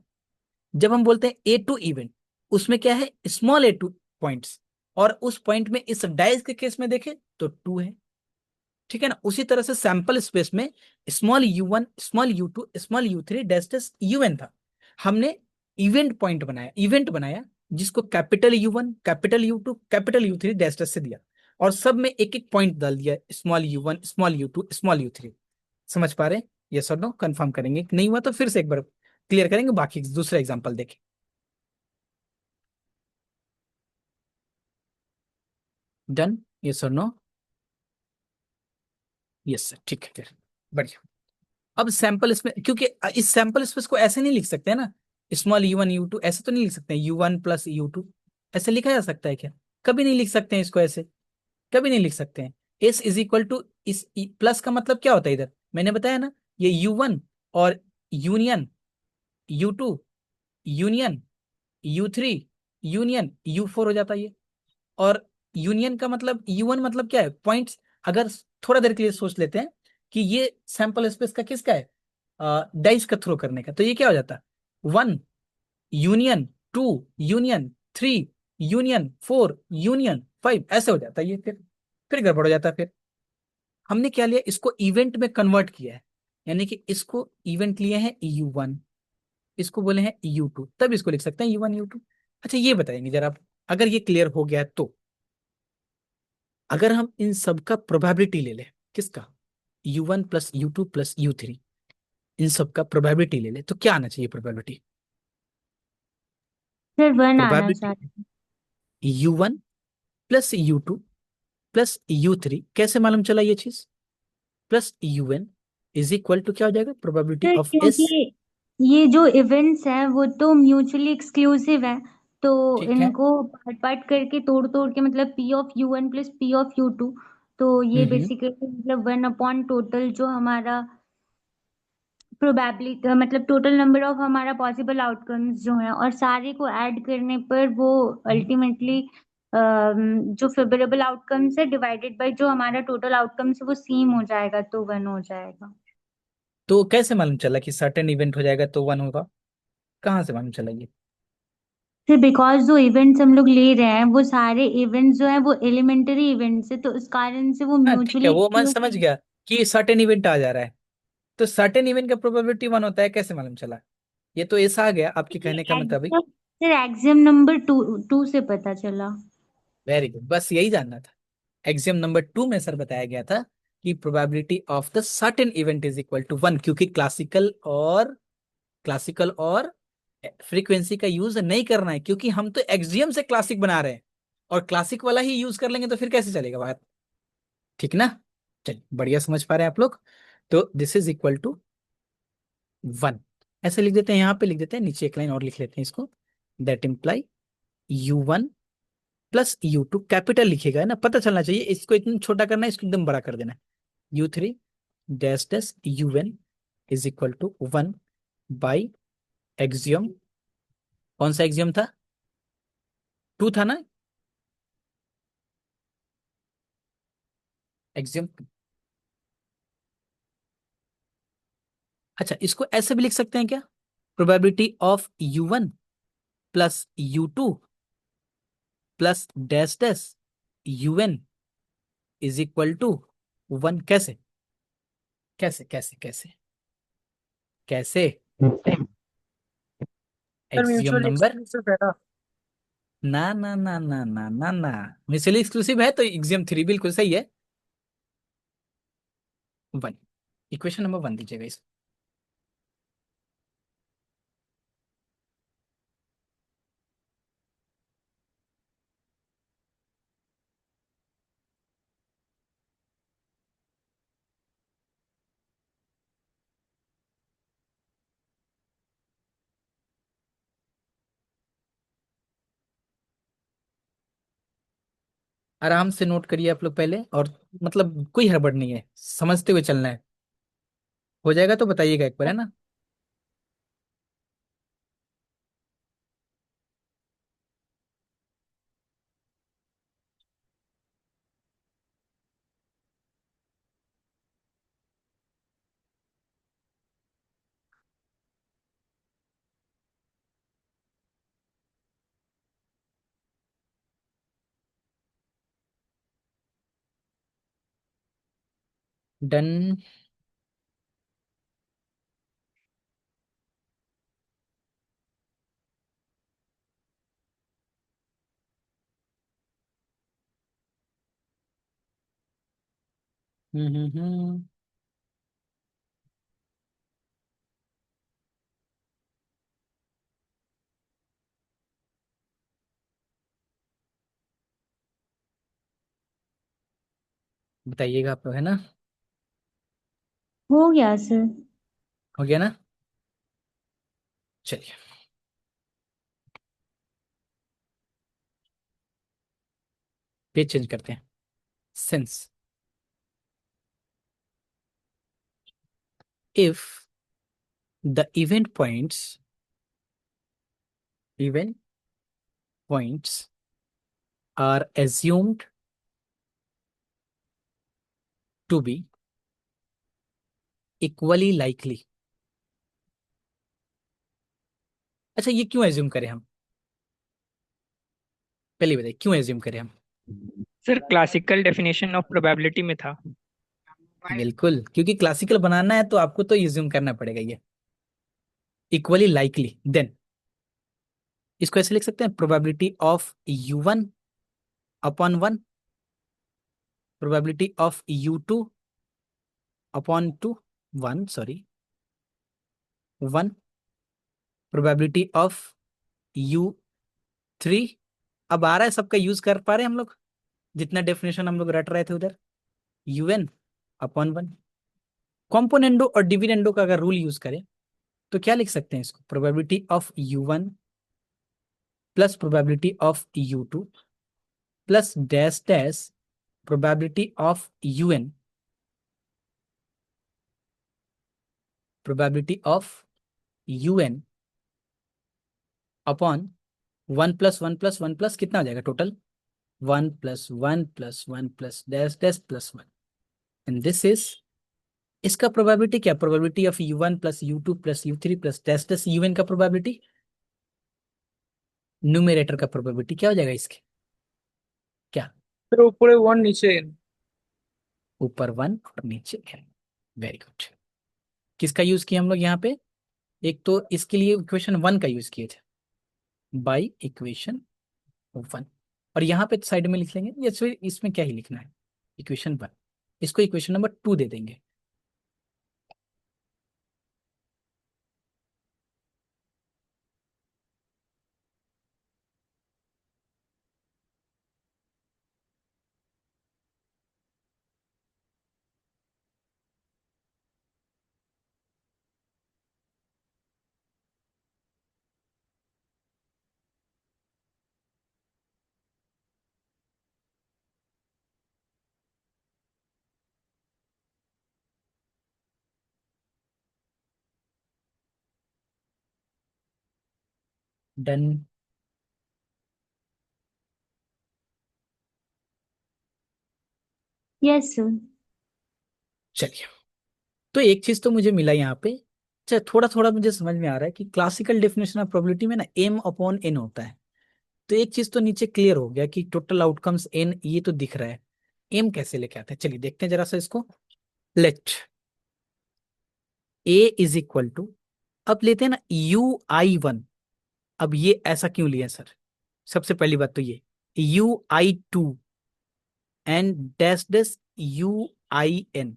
जब हम बोलते हैं A2 इवेंट, उसमें क्या है? स्मॉल A2 पॉइंट्स, और उस पॉइंट में इस डाइस के केस में देखें तो 2 है। ठीक है ना? उसी तरह से सैंपल स्पेस में small U1, small U2, small U3 dash dash UN था। हमने इवेंट बनाया जिसको capital U1, capital U2, capital U3 dash dash से दिया, और सब में एक एक पॉइंट डाल दिया, small U1, small U2, small U3। समझ पा रहे हैं? ये सर नो कंफर्म करेंगे, नहीं हुआ तो फिर से एक बार क्लियर करेंगे, बाकी दूसरा एग्जांपल देखें। डन, यस और नो? यस सर, ठीक है फिर, बढ़िया। अब सैंपल इसमें, क्योंकि इस सैंपल स्पेस को ऐसे नहीं लिख सकते हैं ना, स्मॉल u1 u2 ऐसे तो नहीं लिख सकते हैं, u1 + u2 ऐसे लिखा जा सकता है क्या? कभी नहीं लिख सकते हैं इसको ऐसे, कभी नहीं लिख सकते हैं। एस इज इक्वल टू इस प्लस का मतलब क्या होता है इधर, मैंने बताया ना, ये u1 और union u2 union u3 union u4 हो जाता है ये। और यूनियन का मतलब u1 मतलब क्या है, पॉइंट्स। अगर थोड़ा देर के लिए सोच लेते हैं कि ये सैंपल स्पेस का किसका है, डाइस का थ्रो करने का, तो ये क्या हो जाता, 1 यूनियन 2 यूनियन 3 यूनियन 5 ऐसे हो जाता है ये, फिर गड़बड़ हो जाता है। फिर हमने क्या लिया, इसको इवेंट में कन्वर्ट किया है, यानी कि इसको इवेंट लिए हैं u1, इसको बोले हैं u2, तब इसको लिख सकते हैं u1 u2। अच्छा ये बताएंगे जरा आप, अगर ये क्लियर हो गया तो, अगर हम इन सब का प्रोबेबिलिटी ले लें, किसका, u1 + u2 + u3, इन सब का प्रोबेबिलिटी ले लें, तो क्या आना चाहिए प्रोबेबिलिटी? सर 1 आना प्रोबेबिलिटी चाहिए। u1 + u2 + u3, कैसे मालूम चला ये चीज, +un इज इक्वल टू क्या हो जाएगा, प्रोबेबिलिटी सर ऑफ एस। क्योंकि ये जो इवेंट्स हैं वो तो म्यूचुअली एक्सक्लूसिव है, तो ठीक है। इनको पार्ट पार्ट करके तोड़ तोड़ के मतलब P(u1 + P(u2), तो ये हम्म। बेसिकली मतलब 1/टोटल जो हमारा प्रोबेबिलिटी मतलब टोटल नंबर ऑफ हमारा पॉसिबल आउटकम्स जो हैं, और सारे को ऐड करने पर वो अल्टीमेटली जो फेवरेबल आउटकम्स है डिवाइडेड बाय जो हमारा टोटल आउटकम्स है वो सेम हो जाएगा, तो 1 हो जाएगा। तो कैसे मालूम चला कि सर्टेन इवेंट हो जाएगा तो 1 होगा, कहाँ से मालूम चला ये? फिर बिकॉज जो इवेंट्स हम लोग ले रहे हैं वो सारे इवेंट्स जो हैं वो एलिमेंट्री इवेंट्स है, तो इस कारण से वो हाँ ठीक है, म्यूचुअली वो मैं समझ एक्सक्लूसिव। गया कि सर्टेन इवेंट आ जा रहा है, तो सर्टेन इवेंट का प्रोबेबिलिटी 1 होता है, कैसे मालूम चला? ये तो ऐसा आ गया आपके कहने का मुताबिक। सर एक्सियम नंबर 2 से पता चला। वेरी गुड, बस यही जानना था। एक्सियम नंबर 2 में सर बताया गया था कि probability of the certain event is equal to 1, क्योंकि क्लासिकल और फ्रीक्वेंसी का यूज नहीं करना है, क्योंकि हम तो एक्सियम से क्लासिक बना रहे हैं, और क्लासिक वाला ही यूज कर लेंगे तो फिर कैसे चलेगा बात, ठीक ना? चलिए, बढ़िया समझ पा रहे हैं आप लोग। तो दिस इज इक्वल टू 1, ऐसे लिख देते हैं, यहाँ पे लिख देते हैं, नीचे एक लाइन और लिख लेते हैं इसको, that imply u1 + u2, capital लिखिएगा है ना, पता चलना चाहिए, इसको इतना छोटा करना है, इसको एकदम बड़ा कर देना है। u3 - un is equal to 1 by axiom, कौन सा एक्सियम था, 2 था ना, एक्सियम। अच्छा, इसको ऐसे भी लिख सकते हैं क्या, probability of u1 + u2 + is equal to 1, कैसे कैसे कैसे कैसे कैसे, sir axiom mutual number, exclusive है ना। ना ना ना ना ना ना ना, म्यूचुअली एक्सक्लूसिव है तो एक्सियम 3 बिल्कुल सही है, 1, इक्वेशन नंबर 1 दीजिएगा इस। आराम से नोट करिए आप लोग पहले, और मतलब कोई हड़बड़ नहीं है, समझते हुए चलना है, हो जाएगा तो बताइएगा एक बार, है ना? डन। हम्म। बताइएगा आप, है ना? हो गया सर। हो गया ना? चलिए, पेज चेंज करते हैं। Since if the event points are assumed to be equally likely। अच्छा, ये क्यों एज्यूम करें हम? पहले बताइए, क्यों एज्यूम करें हम? Sir classical definition of probability में था। बिल्कुल, क्योंकि क्लासिकल बनाना है तो आपको तो एज्यूम करना पड़ेगा ये इक्वली लाइकली। देन इसको ऐसे लिख सकते हैं, probability of u1 upon 1, probability of u2 upon 2, 1 sorry 1, probability of u3। अब आ रहा है, सबका यूज कर पा रहे हैं हम लोग, जितना डेफिनेशन हम लोग रट रहे थे उधर, un अपॉन 1। कॉम्पोनेंडो और डिविडेंडो का अगर रूल यूज करें तो क्या लिख सकते हैं इसको, probability of u1 plus probability of u2 plus dash dash probability of un, probability of un upon 1 plus 1 plus 1 plus कितना हो जाएगा total, 1 plus 1 plus 1 plus dash dash plus 1। And this is, इसका प्रोबेबिलिटी क्या, probability of u1 plus u2 plus u3 plus dash dash un का probability, numerator का probability क्या हो जाएगा इसके, क्या? फिर ऊपर 1 नीचे n। ऊपर 1 और नीचे n। Very good. किसका यूज किया हम लोग यहाँ पे? एक तो इसके लिए इक्वेशन 1 का यूज किए थे, बाई इक्वेशन 1। और यहाँ पे साइड में लिख लेंगे, या फिर इसमें क्या ही लिखना है, इक्वेशन 1, इसको इक्वेशन नंबर 2 दे देंगे। डन। Yes sir. चलिए, तो एक चीज तो मुझे मिला यहाँ पे। अच्छा, थोड़ा थोड़ा मुझे समझ में आ रहा है कि क्लासिकल डेफिनेशन ऑफ प्रोबेबिलिटी में ना एम अपॉन एन होता है। तो एक चीज तो नीचे क्लियर हो गया कि टोटल आउटकम्स एन, ये तो दिख रहा है। एम कैसे लेके आते हैं, चलिए देखते हैं जरा सा इसको। Let A is equal to, अब लेते हैं ना u i1। अब ये ऐसा क्यों लिया सर? सबसे पहली बात तो ये u i2 and dash dash u i n।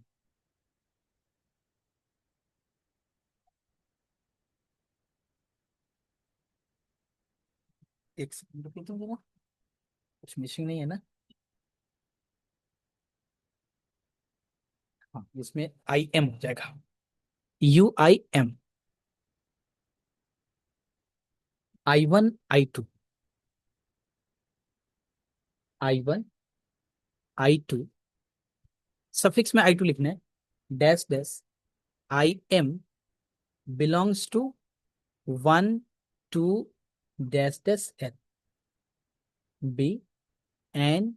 एक सेकंड रुकिए तुम जरा, कुछ मिसिंग नहीं है ना? हाँ, इसमें आई एम हो जाएगा, u i m, i1 i2, i1 i2, suffix में i2 लिखना है, dash dash I M belongs to 1 2 dash dash n, be an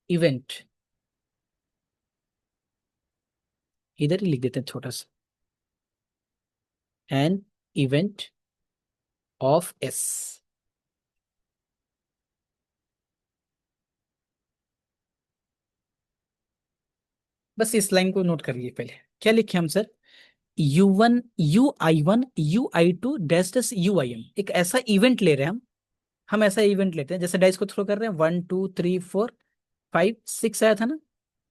event, इधर ही लिख देते हैं छोटा सा, एन इवेंट ऑफ एस। बस इस लाइन को नोट करिए पहले, क्या लिखे हम sir, u1 u i1 u i2 dash dash u i m। एक ऐसा इवेंट ले रहे हैं हम ऐसा इवेंट लेते हैं, जैसे डाइस को थ्रो कर रहे हैं, 1 2 3 4 5 6 आया था ना,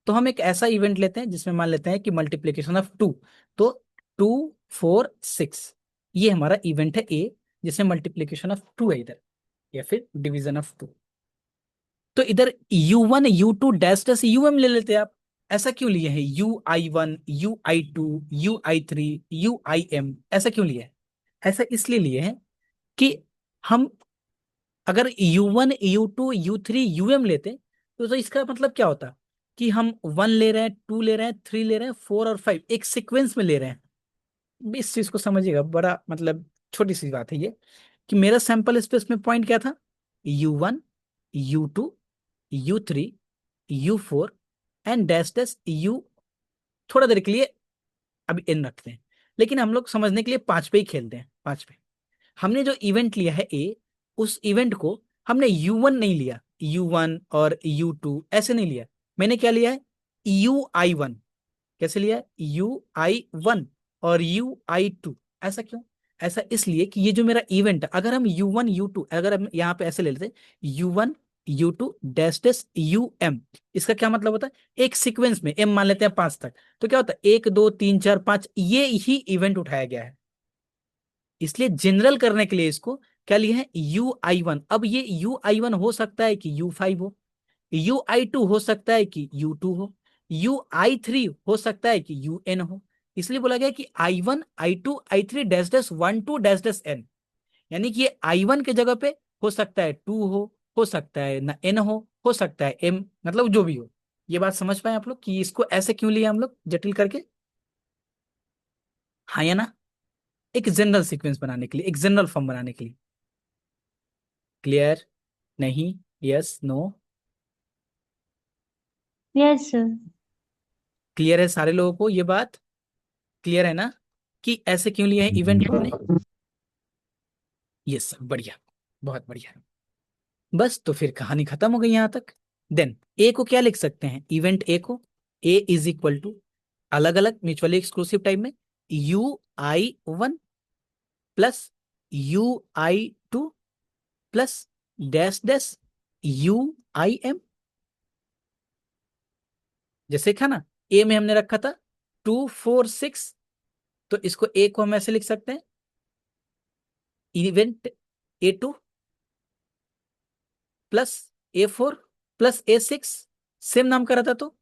तो हम एक ऐसा इवेंट लेते हैं जिसमें मान लेते हैं कि मल्टीप्लीकेशन ऑफ 2, तो 2 4 6, ये हमारा इवेंट है ए, जिसमें मल्टीप्लीकेशन ऑफ 2 है इधर, या फिर डिवीजन ऑफ 2। तो इधर u1 u2 dash dash um ले लेते हैं आप, ऐसा क्यों लिए हैं UI1, UI2, UI3, UIM, ऐसा क्यों लिया है? ऐसा इसलिए लिए हैं कि हम अगर U1, U2, U3, UM लेते तो इसका मतलब क्या होता कि हम 1 ले रहे हैं, 2 ले रहे हैं, 3 ले रहे हैं, 4 और 5 एक सीक्वेंस में ले रहे हैं। इस चीज को समझिएगा, बड़ा मतलब छोटी सी बात है ये, कि मेरा सैंपल स्पेस में पॉइंट क्या था, U1, U2, U3, U4 and dash dash U। थोड़ा देर के लिए अभी इन रखते हैं, लेकिन हम लोग समझने के लिए 5 पे ही खेलते हैं। 5 पे हमने जो इवेंट लिया है ए, उस इवेंट को हमने U1 नहीं लिया, U1 और U2 ऐसे नहीं लिया। मैंने क्या लिया है, UI1। कैसे लिया है, UI1 और UI2। ऐसा क्यों? ऐसा इसलिए कि ये जो मेरा इवेंट है, अगर हम U1, U2, अगर हम यहाँ पे ऐसे ले लेते U1, U2 dash dash UM, इसका क्या मतलब होता है, एक सीक्वेंस में M मान लेते हैं 5 तक, तो क्या होता है 1 2 3 4 5, ये ही इवेंट उठाया गया है। इसलिए जनरल करने के लिए इसको क्या लिया है, UI1। अब ये UI1 हो सकता है कि U5 हो, UI2 हो सकता है कि U2 हो, UI3 हो सकता है कि UN हो। इसलिए बोला गया कि I1, I2, I3 dash dash 1 2 dash dash N, यानी कि ये I1 के जगह पे हो सकता है 2 हो सकता है ना N हो सकता है M, मतलब जो भी हो। ये बात समझ पाए आप लोग कि इसको ऐसे क्यों लिया हम लोग जटिल करके? हाँ या ना? एक जनरल सीक्वेंस बनाने के लिए, एक जनरल फॉर्म बनाने के लिए। क्लियर? नहीं? Yes? No? Yes sir. Clear है सारे लोगों को ये बात? क्लियर है ना कि ऐसे क्यों लिया है इवेंट को हमने? यस, बढ़िया, बहुत बढ़िया। बस तो फिर कहानी खत्म हो गई यहां तक। देन ए को क्या लिख सकते हैं, इवेंट ए को, ए इज इक्वल टू अलग अलग म्यूचुअली एक्सक्लूसिव टाइप में UI1 plus UI2 plus dash dash UIM। जैसे था ना, ए में हमने रखा था 2 4 6, तो इसको ए को हम ऐसे लिख सकते हैं, event A2 plus A4 plus A6, same नाम का रहता, तो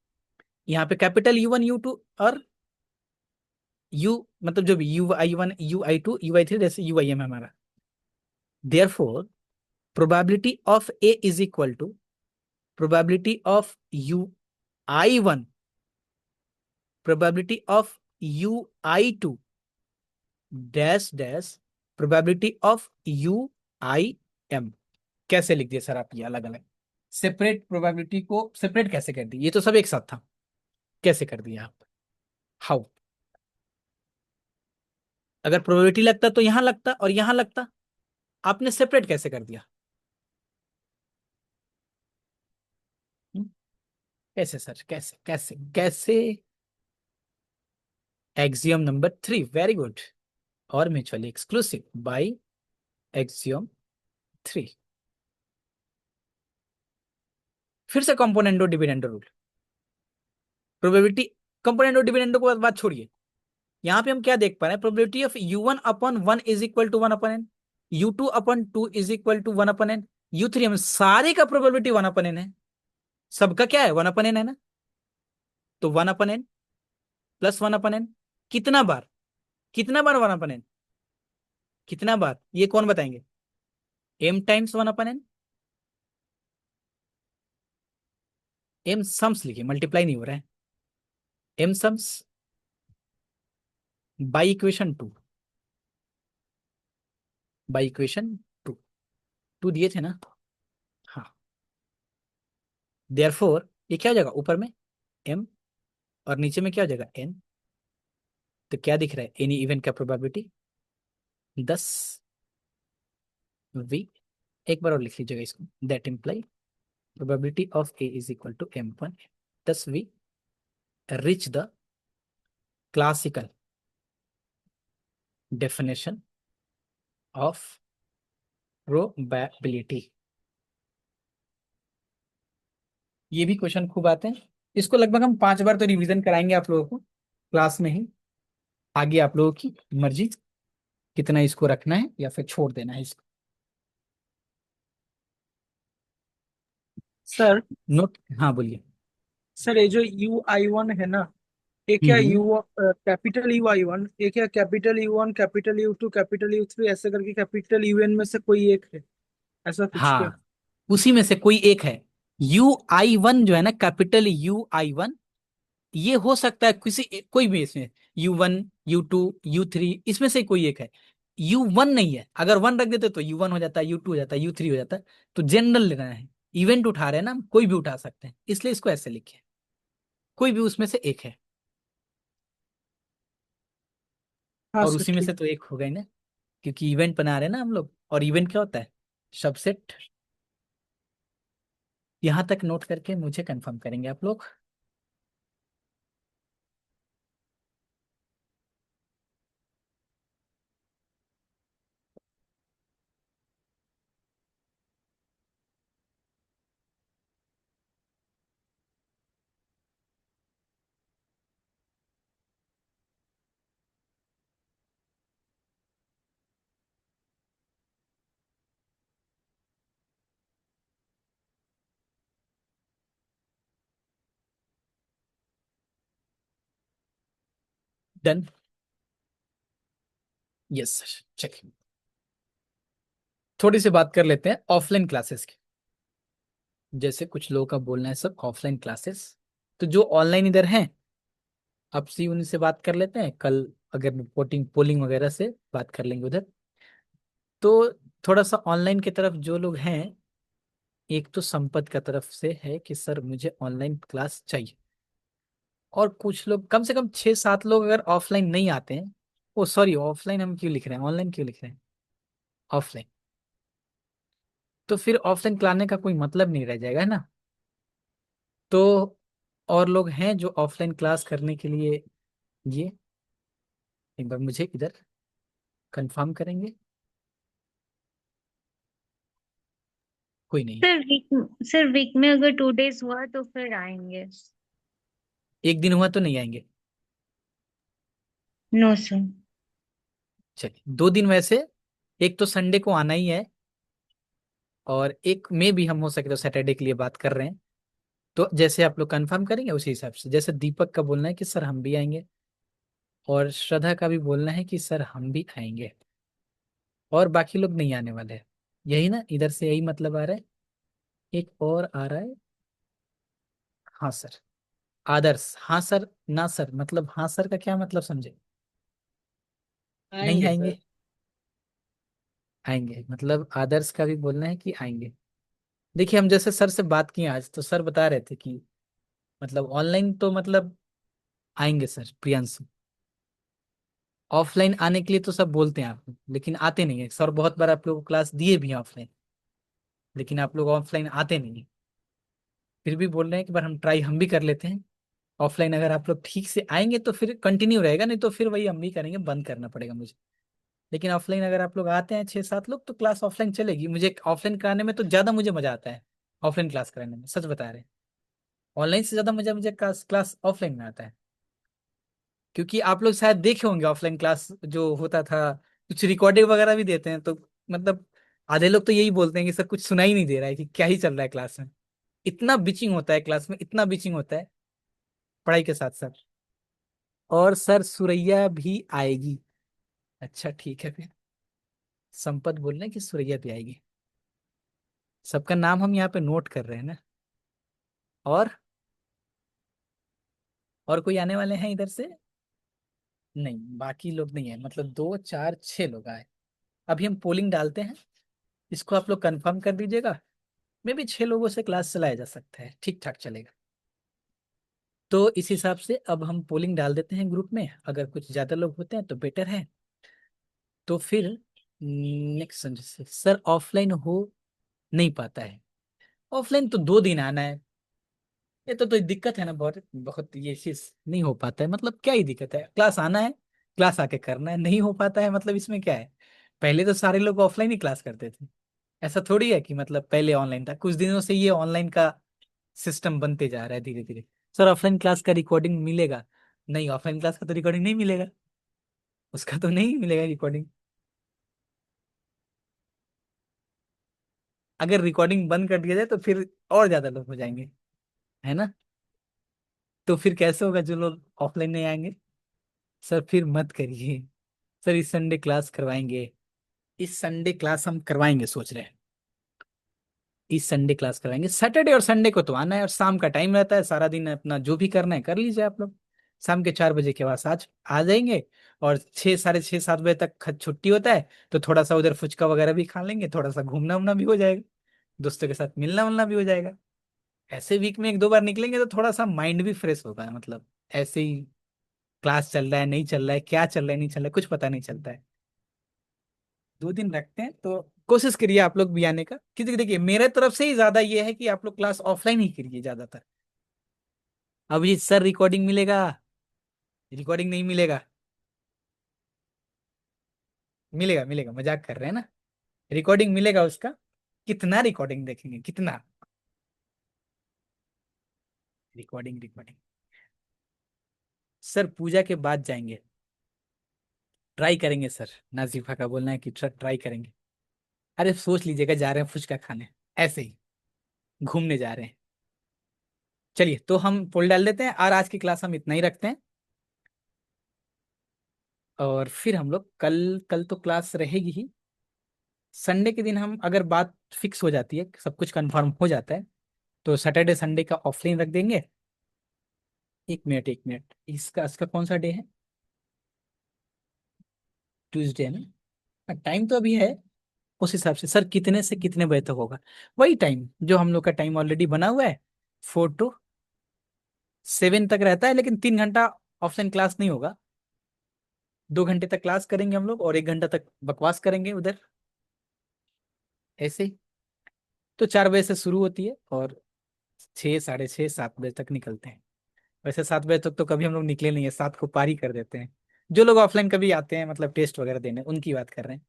यहाँ पे कैपिटल U1, U2 और U, मतलब जो भी UI1, UI2, UI3 जैसे UIM है हमारा। Therefore probability of A is equal to probability of UI1, probability of UI2 dash dash probability of UIM। कैसे लिख दिए सर आप ये अलग अलग? सेपरेट प्रोबेबिलिटी को सेपरेट कैसे कर दी? ये तो सब एक साथ था, कैसे कर दिया आप? हाउ? अगर प्रोबेबिलिटी लगता तो यहां लगता और यहां लगता, आपने सेपरेट कैसे कर दिया? हम्म? कैसे सर, कैसे कैसे कैसे? एक्सियम नंबर 3, वेरी गुड, और म्यूचुअली एक्सक्लूसिव बाय एक्सियम 3। फिर से componendo dividendo rule, probability componendo dividendo को बात छोड़िए, यहाँ पे हम क्या देख पा रहे हैं, probability of U1/1 is equal to 1/n, U2/2 is equal to 1/n, U3, हम सारे का प्रोबेबिलिटी 1/n है, सबका क्या है 1/n है ना, तो 1/n प्लस 1/n, कितना बार, कितना बार 1/n, कितना बार, ये कौन बताएंगे? M times 1/n, M sums लिखिए, मल्टीप्लाई नहीं हो रहा है, M sums by equation 2, by equation 2, 2 दिए थे ना, हाँ। देयरफॉर ये क्या हो जाएगा, ऊपर में M और नीचे में क्या हो जाएगा N, तो क्या दिख रहा है, एनी इवेंट का प्रोबेबिलिटी 10V। एक बार और लिख लीजिएगा इसको, that imply probability of A is equal to M1, 10V reach the classical definition of probability. ये भी क्वेश्चन खूब आते हैं, इसको लगभग हम 5 बार तो रिवीजन कराएंगे आप लोगों को क्लास में ही, आगे आप लोगों की मर्जी कितना इसको रखना है या फिर छोड़ देना है इसको। सर नोट, हाँ बोलिए। सर ये जो UI1 है ना, ये क्या हम्म। यू कैपिटल UI1, ये क्या capital U1 capital U2 capital U3 ऐसे करके कैपिटल UN में से कोई एक है, ऐसा कुछ क्या? हाँ, उसी में से कोई एक है। UI1 जो है ना, कैपिटल UI1, ये हो सकता है कोई भी इसमें, U1 U2 U3, इसमें से कोई एक है। U1 नहीं है, अगर वन रख देते तो U1 हो जाता है, U2 हो जाता है, U3 हो जाता है। तो जनरल लेना है, इवेंट उठा रहे हैं ना हम, कोई भी उठा सकते हैं, इसलिए इसको ऐसे लिखे, कोई भी उसमें से एक है। हाँ और सर उसी में ठीक। से तो एक हो गई ना, क्योंकि इवेंट बना रहे हैं ना हम लोग, और इवेंट क्या होता है? सबसेट। यहां तक नोट करके मुझे कंफर्म करेंगे आप लोग। डन। यस सर, चलिए थोड़ी सी बात कर लेते हैं ऑफलाइन क्लासेस की। जैसे कुछ लोगों का बोलना है सर ऑफलाइन क्लासेस, तो जो ऑनलाइन इधर हैं, अब सी उनसे बात कर लेते हैं कल, अगर पोलिंग पोलिंग वगैरह से बात कर लेंगे उधर। तो थोड़ा सा ऑनलाइन की तरफ जो लोग हैं, एक तो संपत का तरफ से है कि सर मुझे ऑनलाइन क्लास चाहिए। और कुछ लोग, कम से कम 6-7 लोग अगर ऑफलाइन नहीं आते हैं, ओ सॉरी, ऑफलाइन हम क्यों लिख रहे हैं, ऑनलाइन क्यों लिख रहे हैं, ऑफलाइन। तो फिर ऑफलाइन क्लाने का कोई मतलब नहीं रह जाएगा, है ना। तो और लोग हैं जो ऑफलाइन क्लास करने के लिए, ये एक बार मुझे इधर कंफर्म करेंगे। कोई नहीं। सर वीक में अगर 2 days हुआ तो फिर आएंगे। एक दिन हुआ तो नहीं आएंगे? No sir. चलिए 2 दिन वैसे, एक तो संडे को आना ही है, और एक में भी हम हो सके तो सैटरडे के लिए बात कर रहे हैं। तो जैसे आप लोग कंफर्म करेंगे उसी हिसाब से, जैसे दीपक का बोलना है कि सर हम भी आएंगे, और श्रद्धा का भी बोलना है कि सर हम भी आएंगे, और बाकी लोग नहीं आने वाले हैं। यही ना, इधर से यही मतलब आ रहा है। एक और आ रहा है, हाँ सर, आदर्श, हाँ सर ना सर, मतलब हाँ सर का क्या मतलब समझे? नहीं आएंगे सर। आएंगे। आएंगे मतलब आदर्श का भी बोलना है कि आएंगे। देखिए हम जैसे सर से बात की आज, तो सर बता रहे थे कि मतलब ऑनलाइन तो मतलब आएंगे सर, प्रियांशु। ऑफलाइन आने के लिए तो सब बोलते हैं आप, लेकिन आते नहीं है सर। बहुत बार आप लोगों को क्लास दिए भी हैं ऑफलाइन, लेकिन आप लोग ऑफलाइन आते नहीं हैं। फिर भी बोल रहे हैं कि बार हम ट्राई हम भी कर लेते हैं। ऑफलाइन अगर आप लोग ठीक से आएंगे तो फिर कंटिन्यू रहेगा, नहीं तो फिर वही हम भी करेंगे, बंद करना पड़ेगा मुझे। लेकिन ऑफलाइन अगर आप लोग आते हैं 6-7 लोग, तो क्लास ऑफलाइन चलेगी। मुझे ऑफलाइन कराने में तो ज्यादा मुझे मजा आता है, ऑफलाइन क्लास कराने में, सच बता रहे हैं। ऑनलाइन से ज्यादा मजा मुझे क्लास क्लास ऑफलाइन में आता है। क्योंकि आप लोग शायद देखे होंगे ऑफलाइन क्लास जो होता था, कुछ रिकॉर्डिंग वगैरह भी देते हैं, तो मतलब आधे लोग तो यही बोलते हैं कि सर कुछ सुना ही नहीं दे रहा है, कि क्या ही चल रहा है क्लास में। इतना बिचिंग होता है क्लास में, इतना बिचिंग होता है पढ़ाई के साथ साथ। और सर सुरैया भी आएगी। अच्छा ठीक है फिर, संपत बोल रहे हैं कि सुरैया भी आएगी। सबका नाम हम यहाँ पे नोट कर रहे हैं ना। और और कोई आने वाले हैं इधर से? नहीं, बाकी लोग नहीं है, मतलब 2 4 6 लोग आए। अभी हम पोलिंग डालते हैं, इसको आप लोग कंफर्म कर दीजिएगा। मे भी 6 लोगों से क्लास चलाया जा सकता है, ठीक ठाक चलेगा। तो इस हिसाब से अब हम पोलिंग डाल देते हैं ग्रुप में, अगर कुछ ज्यादा लोग होते हैं तो बेटर है। तो फिर नेक्स्ट संजय सर, ऑफलाइन हो नहीं पाता है। ऑफलाइन तो 2 दिन आना है, ये तो दिक्कत है ना, बहुत बहुत ये चीज नहीं हो पाता है, मतलब क्या ही दिक्कत है, क्लास आना है, क्लास आके करना है, नहीं हो पाता है मतलब इसमें क्या है। पहले तो सारे लोग ऑफलाइन ही क्लास करते थे, ऐसा थोड़ी है कि मतलब पहले ऑनलाइन था, कुछ दिनों से ये ऑनलाइन का सिस्टम बनते जा रहा है धीरे धीरे। सर ऑफलाइन क्लास का रिकॉर्डिंग मिलेगा? नहीं, ऑफलाइन क्लास का तो रिकॉर्डिंग नहीं मिलेगा, उसका तो नहीं मिलेगा रिकॉर्डिंग। अगर रिकॉर्डिंग बंद कर दिया जाए तो फिर और ज्यादा लोग हो जाएंगे, है ना। तो फिर कैसे होगा जो लोग ऑफलाइन नहीं आएंगे? सर फिर मत करिए। सर इस संडे क्लास करवाएंगे, इस संडे क्लास हम करवाएंगे, सोच रहे हैं इस संडे क्लास करवाएंगे। सैटरडे और संडे को तो आना है, और शाम का टाइम रहता है, सारा दिन अपना जो भी करना है कर लीजिए आप लोग। शाम के 4 बजे के बाद आज आ जाएंगे, और 6, साढ़े 6, 7 बजे तक छुट्टी होता है, तो थोड़ा सा उधर फुचका वगैरह भी खा लेंगे, थोड़ा सा घूमना उमना भी हो जाएगा, दोस्तों के साथ मिलना उलना भी हो जाएगा। ऐसे वीक में 1-2 बार निकलेंगे तो थोड़ा सा माइंड भी फ्रेश होगा, मतलब ऐसे ही क्लास चल रहा है नहीं चल रहा है, क्या चल रहा है नहीं चल रहा है, कुछ पता नहीं चलता है। 2 दिन रखते हैं, तो कोशिश करिए आप लोग भी आने का, क्योंकि देखिए मेरे तरफ से ही ज्यादा ये है कि आप लोग क्लास ऑफलाइन ही करिए ज्यादातर। अब ये सर रिकॉर्डिंग मिलेगा, रिकॉर्डिंग नहीं मिलेगा? मिलेगा मिलेगा, मजाक कर रहे हैं ना। रिकॉर्डिंग मिलेगा उसका। कितना रिकॉर्डिंग देखेंगे, कितना रिकॉर्डिंग? रिकॉर्डिंग सर पूजा के बाद जाएंगे, ट्राई करेंगे सर। नाजीफा का बोलना है कि ट्राई करेंगे। अरे सोच लीजिएगा जा रहे हैं फुचका खाने, ऐसे ही घूमने जा रहे हैं। चलिए तो हम पोल डाल देते हैं, और आज की क्लास हम इतना ही रखते हैं। और फिर हम लोग कल कल तो क्लास रहेगी ही। संडे के दिन हम अगर बात फिक्स हो जाती है, सब कुछ कंफर्म हो जाता है, तो सैटरडे संडे का ऑफलाइन रख देंगे। 1 मिनट 1 मिनट, इसका इसका कौन सा डे है? ट्यूसडे है ना? टाइम तो अभी है। उस हिसाब से सर कितने से कितने बजे तक होगा? वही टाइम जो हम लोग का टाइम ऑलरेडी बना हुआ है, 4 to 7 तक रहता है, लेकिन 3 घंटा ऑफलाइन क्लास नहीं होगा। 2 घंटे तक क्लास करेंगे हम लोग, और 1 घंटा तक बकवास करेंगे उधर, ऐसे ही। तो 4 बजे से शुरू होती है, और 6, साढ़े 6, 7 बजे तक निकलते हैं। वैसे 7 बजे तक तो कभी हम लोग निकले नहीं है, 7 को पार ही कर देते हैं। जो लोग ऑफलाइन कभी आते हैं, मतलब टेस्ट वगैरह देने, उनकी बात कर रहे हैं,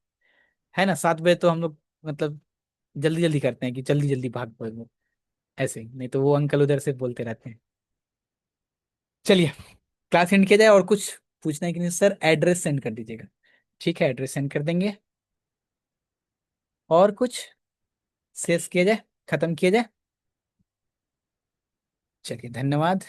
है ना। 7 बजे तो हम लोग मतलब जल्दी जल्दी करते हैं कि जल्दी जल्दी भाग भाग, ऐसे ही। नहीं तो वो अंकल उधर से बोलते रहते हैं। चलिए क्लास एंड किया जाए, और कुछ पूछना है कि नहीं? सर एड्रेस सेंड कर दीजिएगा। ठीक है, एड्रेस सेंड कर देंगे। और कुछ शेष किया जाए, खत्म किया जाए? चलिए धन्यवाद।